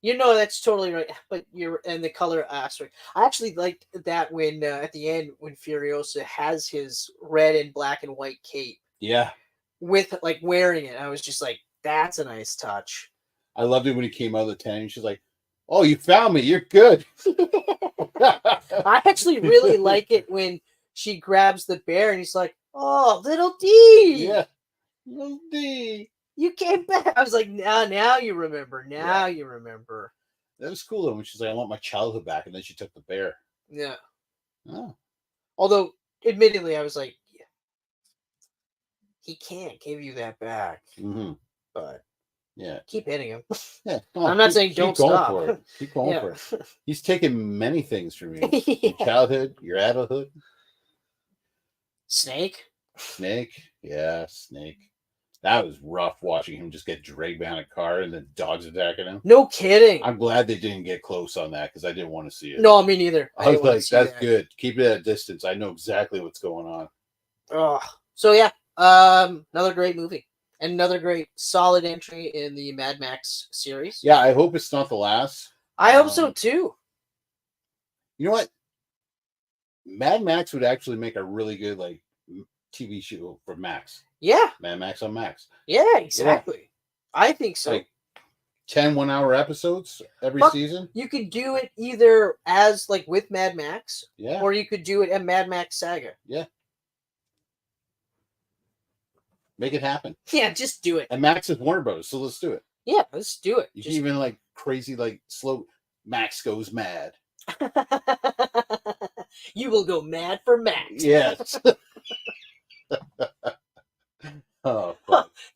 You know, that's totally right. But and the color aspect. I actually liked that when at the end when Furiosa has his red and black and white cape. Yeah. With like wearing it. I was just like, that's a nice touch. I loved it when he came out of the tent and she's like, "Oh, you found me. You're good." I actually really like it when she grabs the bear and he's like, "Oh, little D." Yeah. Little D. You came back. I was like, now you remember. Now you remember. That was cool though when she's like, "I want my childhood back," and then she took the bear. Yeah. Oh. Although, admittedly, I was like, yeah, he can't give you that back. Mm-hmm. But yeah, keep hitting him. Yeah. I'm not saying don't stop. For it. Keep going for it. He's taken many things from you. Your childhood, your adulthood. Snake. Yeah, Snake. That was rough watching him just get dragged behind a car and then dogs attacking him. No kidding. I'm glad they didn't get close on that because I didn't want to see it. No, me neither. I was like, that's good. Keep it at a distance. I know exactly what's going on. Oh, so yeah, another great movie and another great solid entry in the Mad Max series. Yeah, I hope it's not the last. I hope so too. You know what? Mad Max would actually make a really good like TV show for Max. Yeah. Mad Max on Max. Yeah, exactly. Yeah. I think so. Like 10 1-hour episodes every season. You could do it either as like with Mad Max, yeah, or you could do it at Mad Max Saga. Yeah. Make it happen. Yeah, just do it. And Max is Warner Bros, so let's do it. Yeah, let's do it. You can even like crazy, like slow. Max goes mad. You will go mad for Max. Yes. Oh,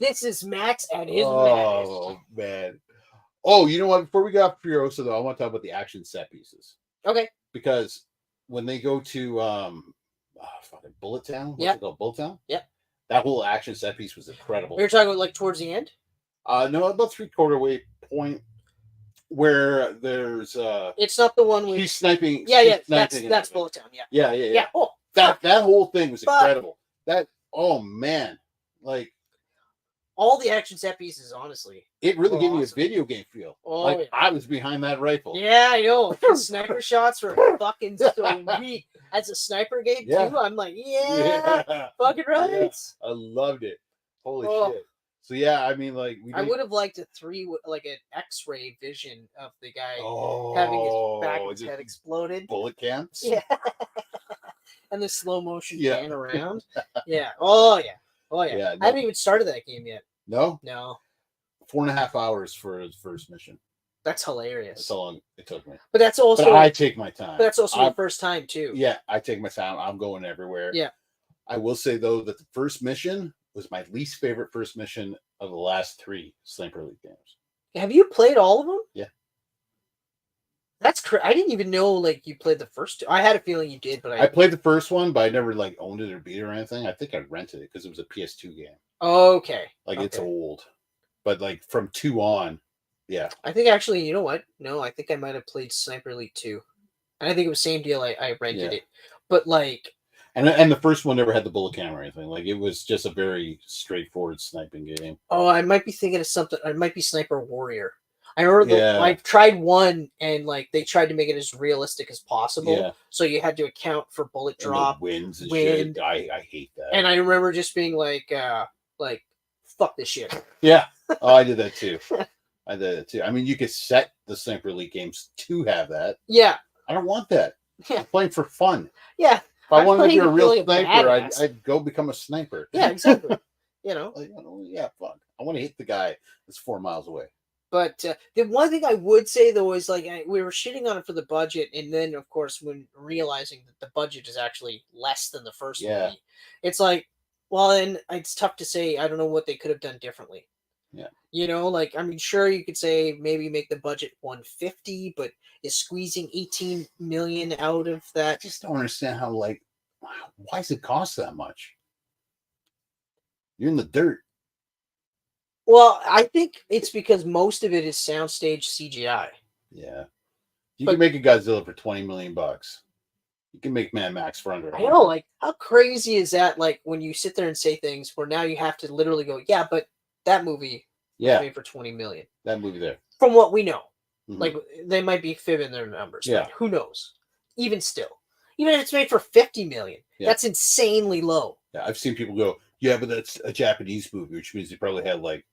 this is Max at his maddest. Man. Oh, you know what? Before we go off Furiosa, though, I want to talk about the action set pieces. Okay. Because when they go to fucking Bullet Town, what's it called? Bullet Town? Yep. That whole action set piece was incredible. You're talking about like towards the end? No, about 3/4 way point where there's it's not the one with he's sniping. Yeah, that's Bullet Town. Yeah. Oh, that whole thing was incredible. Oh man, like all the action set pieces, honestly, it really gave me a video game feel. Oh, I was behind that rifle. Yeah, I know. The sniper shots were fucking sweet. As a sniper game too, I'm like, fucking right. Yeah. I loved it. Holy shit. So yeah, I mean, like I would have liked an X-ray vision of the guy having his back of his head exploded. Bullet camps. Yeah. And the slow motion pan around. Yeah. Oh yeah. No. I haven't even started that game yet. No? 4.5 hours for his first mission. That's hilarious. That's how long it took me. But that's also. But I take my time. But that's also your first time too. Yeah, I take my time. I'm going everywhere. Yeah. I will say though that the first mission was my least favorite first mission of the last 3 Sniper Elite games. Have you played all of them? Yeah. That's I didn't even know like you played the first 2. I had a feeling you did, but I played the first one, but I never like owned it or beat it or anything. I think I rented it because it was a PS2 game. Okay. It's old, but like from 2 on, yeah. I think actually, you know what? No, I think I might have played Sniper Elite 2, and I think it was same deal. I rented it, but like. And the first one never had the bullet camera or anything. Like it was just a very straightforward sniping game. Oh, I might be thinking of something. It might be Sniper Warrior. I remember I tried one and like they tried to make it as realistic as possible. Yeah. So you had to account for bullet drop, winds and shit. I hate that. And I remember just being like fuck this shit. Yeah. Oh, I did that too. I mean, you could set the Sniper Elite games to have that. Yeah. I don't want that. Yeah. I'm playing for fun. Yeah. If I wanted to be a real sniper, I'd go become a sniper. Yeah, exactly. Yeah, fuck. I want to hit the guy that's 4 miles away. But the one thing I would say though is like we were shitting on it for the budget, and then of course when realizing that the budget is actually less than the first movie, it's like, well, then it's tough to say. I don't know what they could have done differently. Yeah. You know, like, I mean, sure, you could say maybe make the budget 150, but is squeezing 18 million out of I that? just don't understand how, like, why does it cost that much? You're in the dirt. Well, I think it's because most of it is soundstage CGI. Yeah. You can make a Godzilla for 20 million bucks. You can make Mad Max for under. I know, like, how crazy is that? Like, when you sit there and say things where now you have to literally go, yeah, but that movie was made for 20 million. That movie there. From what we know. Mm-hmm. Like, they might be fibbing their numbers. Yeah. But who knows? Even still. Even if it's made for 50 million, that's insanely low. Yeah, I've seen people go, yeah, but that's a Japanese movie, which means they probably had, like,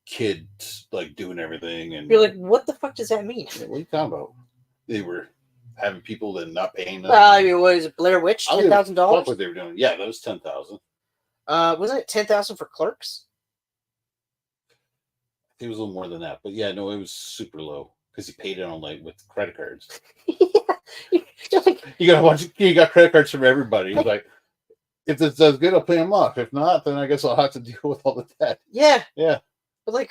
kids, like, doing everything. And you're like, what the fuck does that mean? Yeah, what are you talking about? They were having people that not paying them. I mean, what is it, Blair Witch? $10,000? That's what they were doing. Yeah, that was 10,000. Wasn't it 10,000 for Clerks? I think it was a little more than that, but yeah, no, it was super low because he paid it on like with credit cards. You got credit cards from everybody. He's like, if this does good, I'll pay them off. If not, then I guess I'll have to deal with all the debt. Yeah, yeah. But like,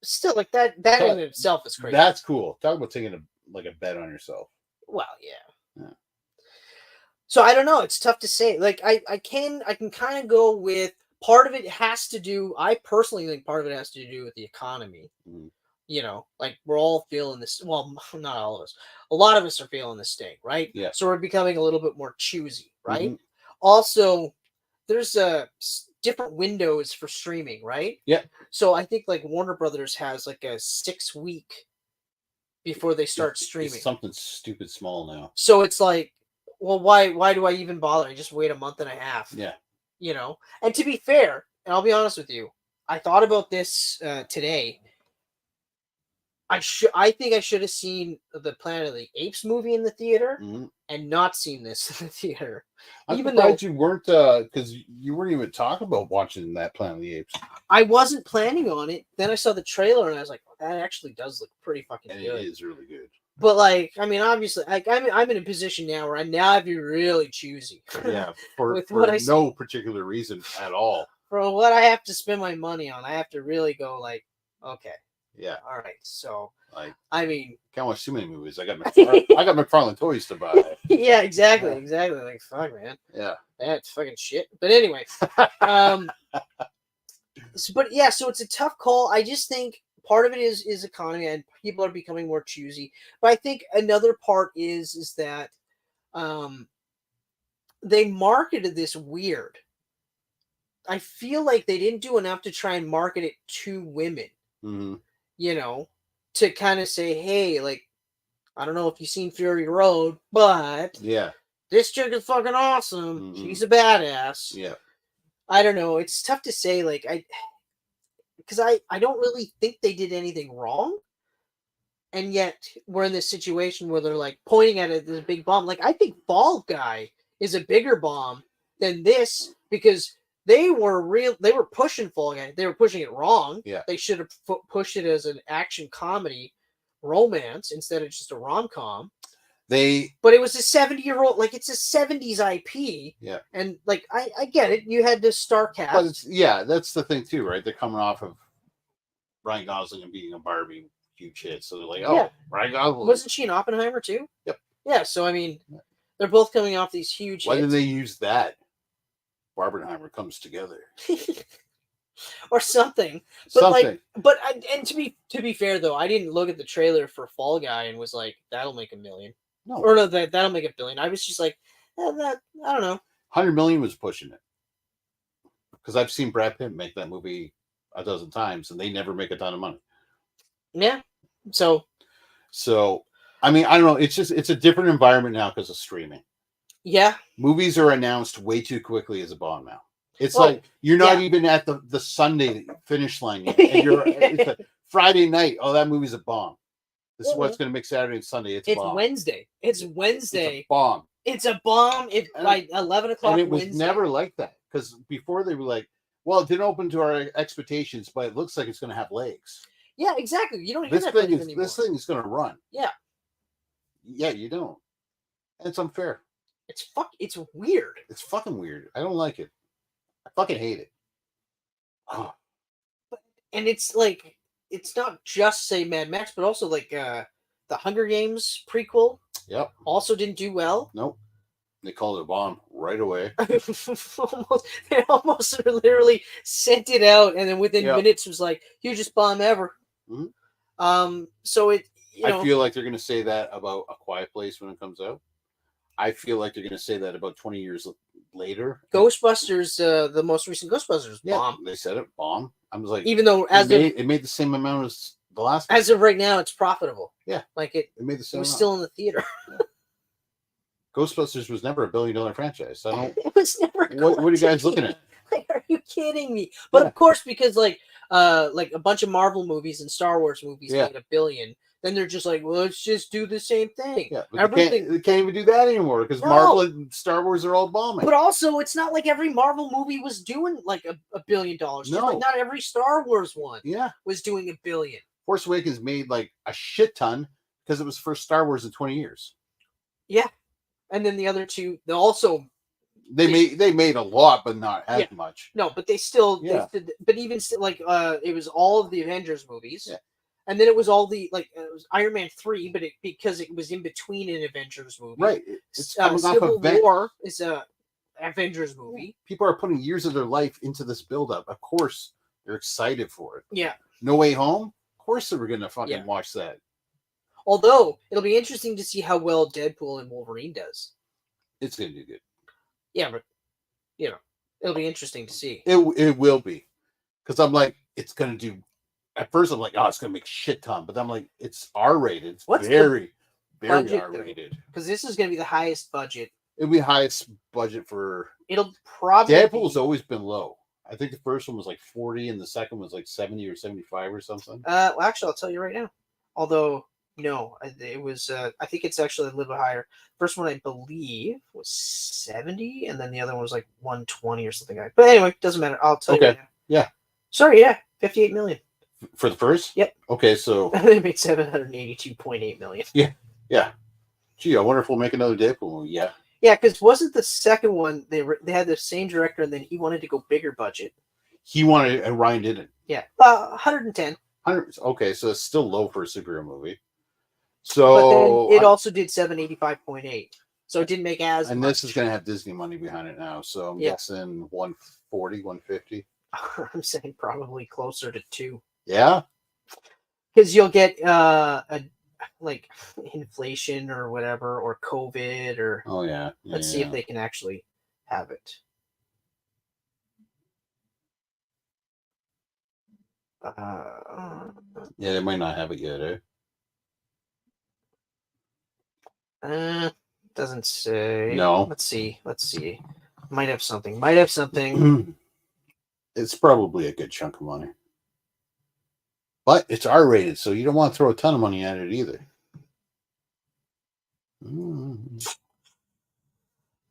still, like that in itself is crazy. That's cool. Talk about taking a bet on yourself. Well, yeah. So I don't know. It's tough to say. Like, I can kind of go with part of it has to do. I personally think part of it has to do with the economy. Mm-hmm. You know, like we're all feeling this. Well, not all of us. A lot of us are feeling this sting, right? Yeah. So we're becoming a little bit more choosy, right? Mm-hmm. Also, there's different windows for streaming, right? Yeah. So I think like Warner Brothers has like a 6-week before they start streaming. It's something stupid small now. So it's like, well, why do I even bother? I just wait a month and a half. Yeah. You know, and to be fair, and I'll be honest with you, I thought about this today. I think I should have seen the Planet of the Apes movie in the theater and not seen this in the theater. I'm surprised you weren't, because you weren't even talking about watching that Planet of the Apes. I wasn't planning on it. Then I saw the trailer and I was like, well, that actually does look pretty fucking good. It is really good. But like, I mean, obviously, like I'm in a position now where I now have to be really choosy. Yeah, for no particular reason at all. For what I have to spend my money on, I have to really go like, okay. Yeah. All right. So, I mean, can't watch too many movies. I got McFarlane toys to buy. Yeah, exactly. Like, fuck, man. Yeah. That's fucking shit. But anyway, so it's a tough call. I just think part of it is economy and people are becoming more choosy. But I think another part is that they marketed this weird. I feel like they didn't do enough to try and market it to women. Mm-hmm. You know, to kind of say, hey, like, I don't know if you've seen Fury Road, but this chick is fucking awesome. Mm-hmm. She's a badass. Yeah. I don't know. It's tough to say, like, because I don't really think they did anything wrong. And yet we're in this situation where they're like pointing at it as a big bomb. Like, I think Fall Guy is a bigger bomb than this because they were pushing Fall Guy. They were pushing it wrong. Yeah. They should have pushed it as an action comedy romance instead of just a rom-com. But it was a 70-year-old, like it's a 70s IP. Yeah. And like I get it. You had this star cast. But that's the thing too, right? They're coming off of Ryan Gosling and being a Barbie huge hit. So they're like, Ryan Gosling. Wasn't she in Oppenheimer too? Yep. Yeah, so I mean they're both coming off these huge Why hits. didn't they use that? Barbenheimer comes together. Or something. But and to be fair though, I didn't look at the trailer for Fall Guy and was like, that'll make $1 million. No. Or no, that'll make $1 billion. I was just like, I don't know. 100 million was pushing it. Because I've seen Brad Pitt make that movie a dozen times and they never make a ton of money. Yeah. So I mean, I don't know. It's a different environment now because of streaming. Yeah. Movies are announced way too quickly as a bomb now. It's like you're not even at the Sunday finish line yet. And it's a Friday night. Oh, that movie's a bomb. This is what's going to make Saturday and Sunday. It's a bomb. Wednesday. It's Wednesday. It's a bomb. It's a bomb. It's by 11 o'clock. And it was Wednesday. never like that because before they were like, well, it didn't open to our expectations, but it looks like it's going to have legs. Yeah, exactly. You don't hear This that thing phrase is anymore. this thing is going to run. Yeah. Yeah, you don't. And it's unfair. It's weird. It's fucking weird. I don't like it. I fucking hate it. Oh. And it's like, it's not just say Mad Max, but also like the Hunger Games prequel. Yep. Also didn't do well. Nope. They called it a bomb right away. They almost literally sent it out, and then within minutes was like, hugest bomb ever. Mm-hmm. So it. I feel like they're going to say that about A Quiet Place when it comes out. I feel like they're going to say that about 20 years later. Ghostbusters, the most recent Ghostbusters, bomb. They said it, bomb. I was like, even though it made the same amount as the last one. As of right now, it's profitable. Yeah. Like it made the same it was amount. still in the theater. Yeah. Ghostbusters was never $1 billion franchise. I don't. It was never. What are you guys looking at? Like, are you kidding me? But of course, because like a bunch of Marvel movies and Star Wars movies made $1 billion, then they're just like, well, let's just do the same thing. Yeah, but they can't even do that anymore because Marvel and Star Wars are all bombing. But also, it's not like every Marvel movie was doing like $1 billion. No, like not every Star Wars one. Yeah, was doing $1 billion. Force Awakens made like a shit ton because it was first Star Wars in 20 years. Yeah, and then the other two, they made a lot, but not as much. No, but they still, but even still, like it was all of the Avengers movies. Yeah. And then it was all the it was Iron Man 3, but because it was in between an Avengers movie. Right. It's coming Civil off War is a Avengers movie. People are putting years of their life into this build-up. Of course, they're excited for it. Yeah. No Way Home? Of course they were going to fucking watch that. Although, it'll be interesting to see how well Deadpool and Wolverine does. It's going to do good. Yeah, but, it'll be interesting to see. It will be. Because I'm like, it's going to do... At first, I'm like, oh, it's going to make shit ton. But I'm like, it's R-rated. It's very R-rated. Because this is going to be the highest budget. It'll be highest budget for... It'll probably Deadpool's always been low. I think the first one was like 40 and the second was like 70 or 75 or something. Well, actually, I'll tell you right now. Although, no, it was... I think it's actually a little bit higher. First one, I believe, was 70. And then the other one was like 120 or something like that. But anyway, doesn't matter. I'll tell you right now. Yeah. Sorry, yeah. 58 million. For the first? Yep. Okay, so they made 782.8 million. Yeah. Gee, I wonder if we'll make another Deadpool movie. Yeah. Yeah, because wasn't the second one they had the same director and then he wanted to go bigger budget. He wanted, and Ryan didn't. Yeah, 110. 100. Okay, so it's still low for a superhero movie. So, but then it also did 785.8. So it didn't make as. And much. This is going to have Disney money behind it now. So I'm guessing 140, 150. I'm saying probably closer to 2. Yeah, because you'll get like inflation or whatever, or COVID, or let's see if they can actually have it. They might not have it yet, Doesn't say. No. Let's see. Might have something. It's probably a good chunk of money. But it's R-rated, so you don't want to throw a ton of money at it either.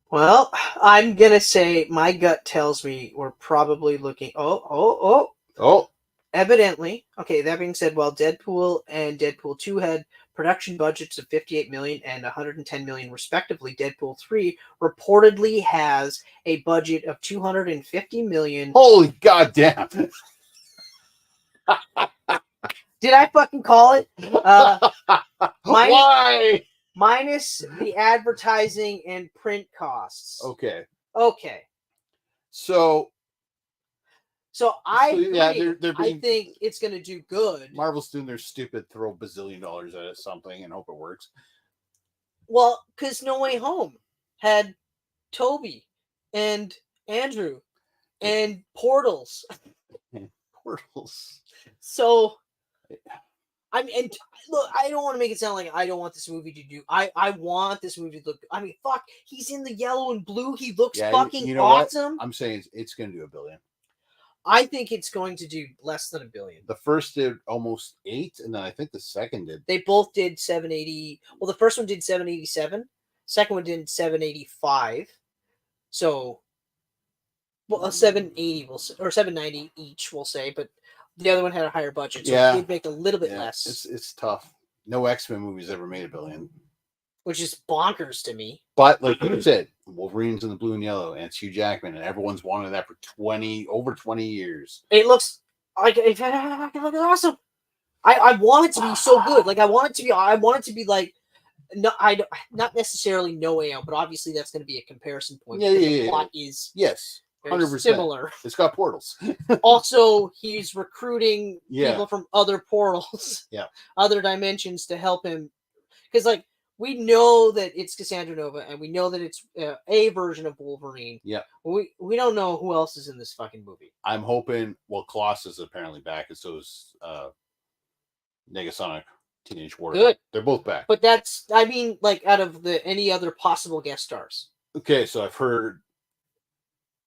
Well, I'm going to say my gut tells me we're probably looking... Oh. Evidently. Okay, that being said, while Deadpool and Deadpool 2 had production budgets of $58 million and $110 million respectively, Deadpool 3 reportedly has a budget of $250 million. Holy goddamn! Did I fucking call it? Why? Minus the advertising and print costs. Okay. So I I think it's going to do good. Marvel's doing their stupid throw $1 bazillion at something and hope it works. Well, because No Way Home had Toby and Andrew and Portals. So, and look, I don't want to make it sound like I don't want this movie to do. I want this movie to look. I mean, fuck, he's in the yellow and blue. He looks fucking awesome. What? I'm saying it's going to do $1 billion. I think it's going to do less than $1 billion. The first did almost 8, and then I think the second did. They both did 780. Well, the first one did 787. Second one did 785. So, well, 780 or 790 each, we'll say. But The other one had a higher budget, so Yeah. it did make a little bit less. It's tough. No X-Men movies ever made $1 billion. Which is bonkers to me. But like you said, Wolverine's in the blue and yellow, and it's Hugh Jackman, and everyone's wanted that for over 20 years. It looks like it looks awesome. I want it to be so good. Like I want it to be like not necessarily No Way Out, but obviously that's going to be a comparison point. The plot is 100% similar. It's got portals. Also, he's recruiting people from other portals, other dimensions to help him, because like we know that it's Cassandra Nova, and we know that it's a version of Wolverine. Yeah, we don't know who else is in this fucking movie. I'm hoping. Well, Colossus is apparently back, and so is Negasonic Teenage Warrior. Good, they're both back. But that's, I mean, like out of any other possible guest stars. Okay, so I've heard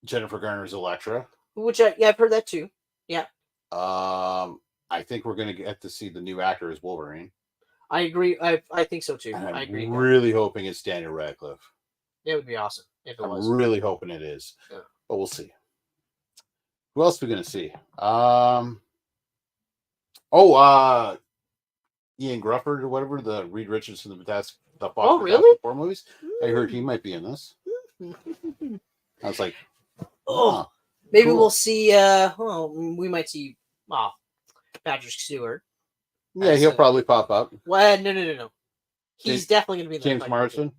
Jennifer Garner's Elektra, which I've heard that too. Yeah. I think we're gonna get to see the new actor as Wolverine. I agree. I think so too. And I agree. I'm really hoping it's Daniel Radcliffe. It would be awesome if it was. I'm really hoping it is. Yeah. But we'll see. Who else are we gonna see? Ian Grufford or whatever, the Reed Richardson, the Fantastic Four movies. I heard he might be in this. I was like, maybe we'll see. We might see Patrick Stewart. Yeah, he'll probably pop up. Well, no. He's definitely going to be in James Marsden.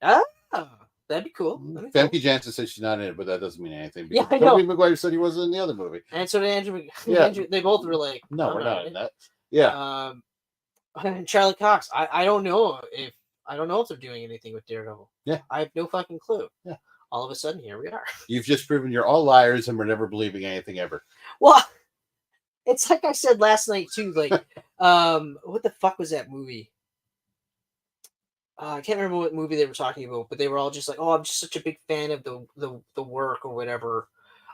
That'd be cool. Famke Janssen said she's not in it, but that doesn't mean anything. Yeah, I know. Tobey Maguire said he wasn't in the other movie. And so did Andrew. Yeah. Andrew, they both were like, no, we're not in that. Yeah. And Charlie Cox. I don't know if they're doing anything with Daredevil. Yeah. I have no fucking clue. Yeah. All of a sudden, here we are. You've just proven you're all liars and we're never believing anything ever. Well, it's like I said last night too. Like, what the fuck was that movie? I can't remember what movie they were talking about, but they were all just like, "Oh, I'm just such a big fan of the work or whatever."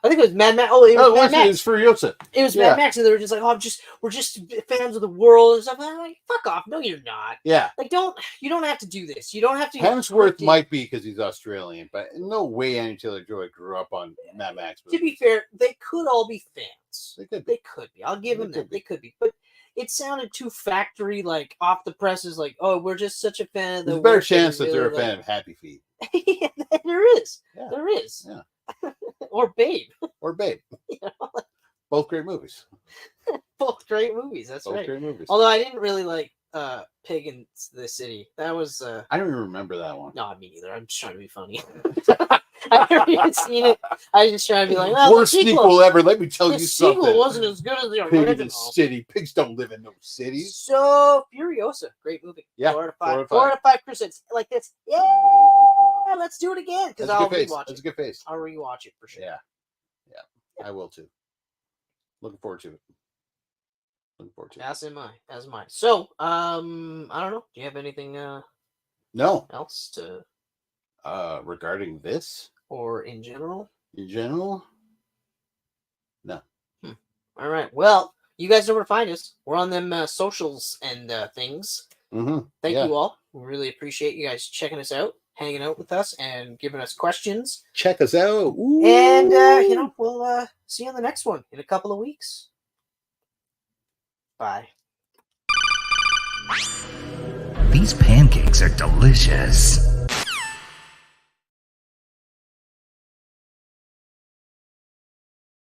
I think it was Mad Max. Oh, it was Mad Max. It was Furiosa. It was Mad Max, and they were just like, "Oh, we're just fans of the world and stuff." And I'm like, "Fuck off! No, you're not." Yeah. Like, you don't have to do this. You don't have to. Hemsworth might be because he's Australian, but no way Anya Taylor-Joy grew up on Mad Max movies. To be fair, they could all be fans. They could be. I'll give them that. They could be, but it sounded too factory, like off the presses. Like, oh, we're just such a fan of the. There's a better chance that they're a fan of Happy Feet. Yeah, there is. Yeah. There is. Yeah. Or Babe. You know? Both great movies. Both great movies. That's Both right. great movies. Although I didn't really like Pig in the City. That was. I don't even remember that one. No, me neither. I'm just trying to be funny. I've never even seen it. I was just trying to be like, well, worst sequel ever. Let me tell you something. The sequel wasn't as good as the original. Pig in the City. Pigs don't live in no cities. So Furiosa, great movie. Yeah, 4 out of 5. 4 out of 5 crescents like this. Yeah, let's do it again because I'll rewatch it. That's a good face. I'll rewatch it for sure. Yeah, I will too. Looking forward to it. As am I. So, I don't know. Do you have anything? No. Else to? Regarding this, or in general? In general, no. All right. Well, you guys know where to find us. We're on them socials and things. Mm-hmm. Thank you all. We really appreciate you guys checking us out, hanging out with us, and giving us questions. Check us out. Ooh. And we'll see you on the next one in a couple of weeks. Bye. These pancakes are delicious.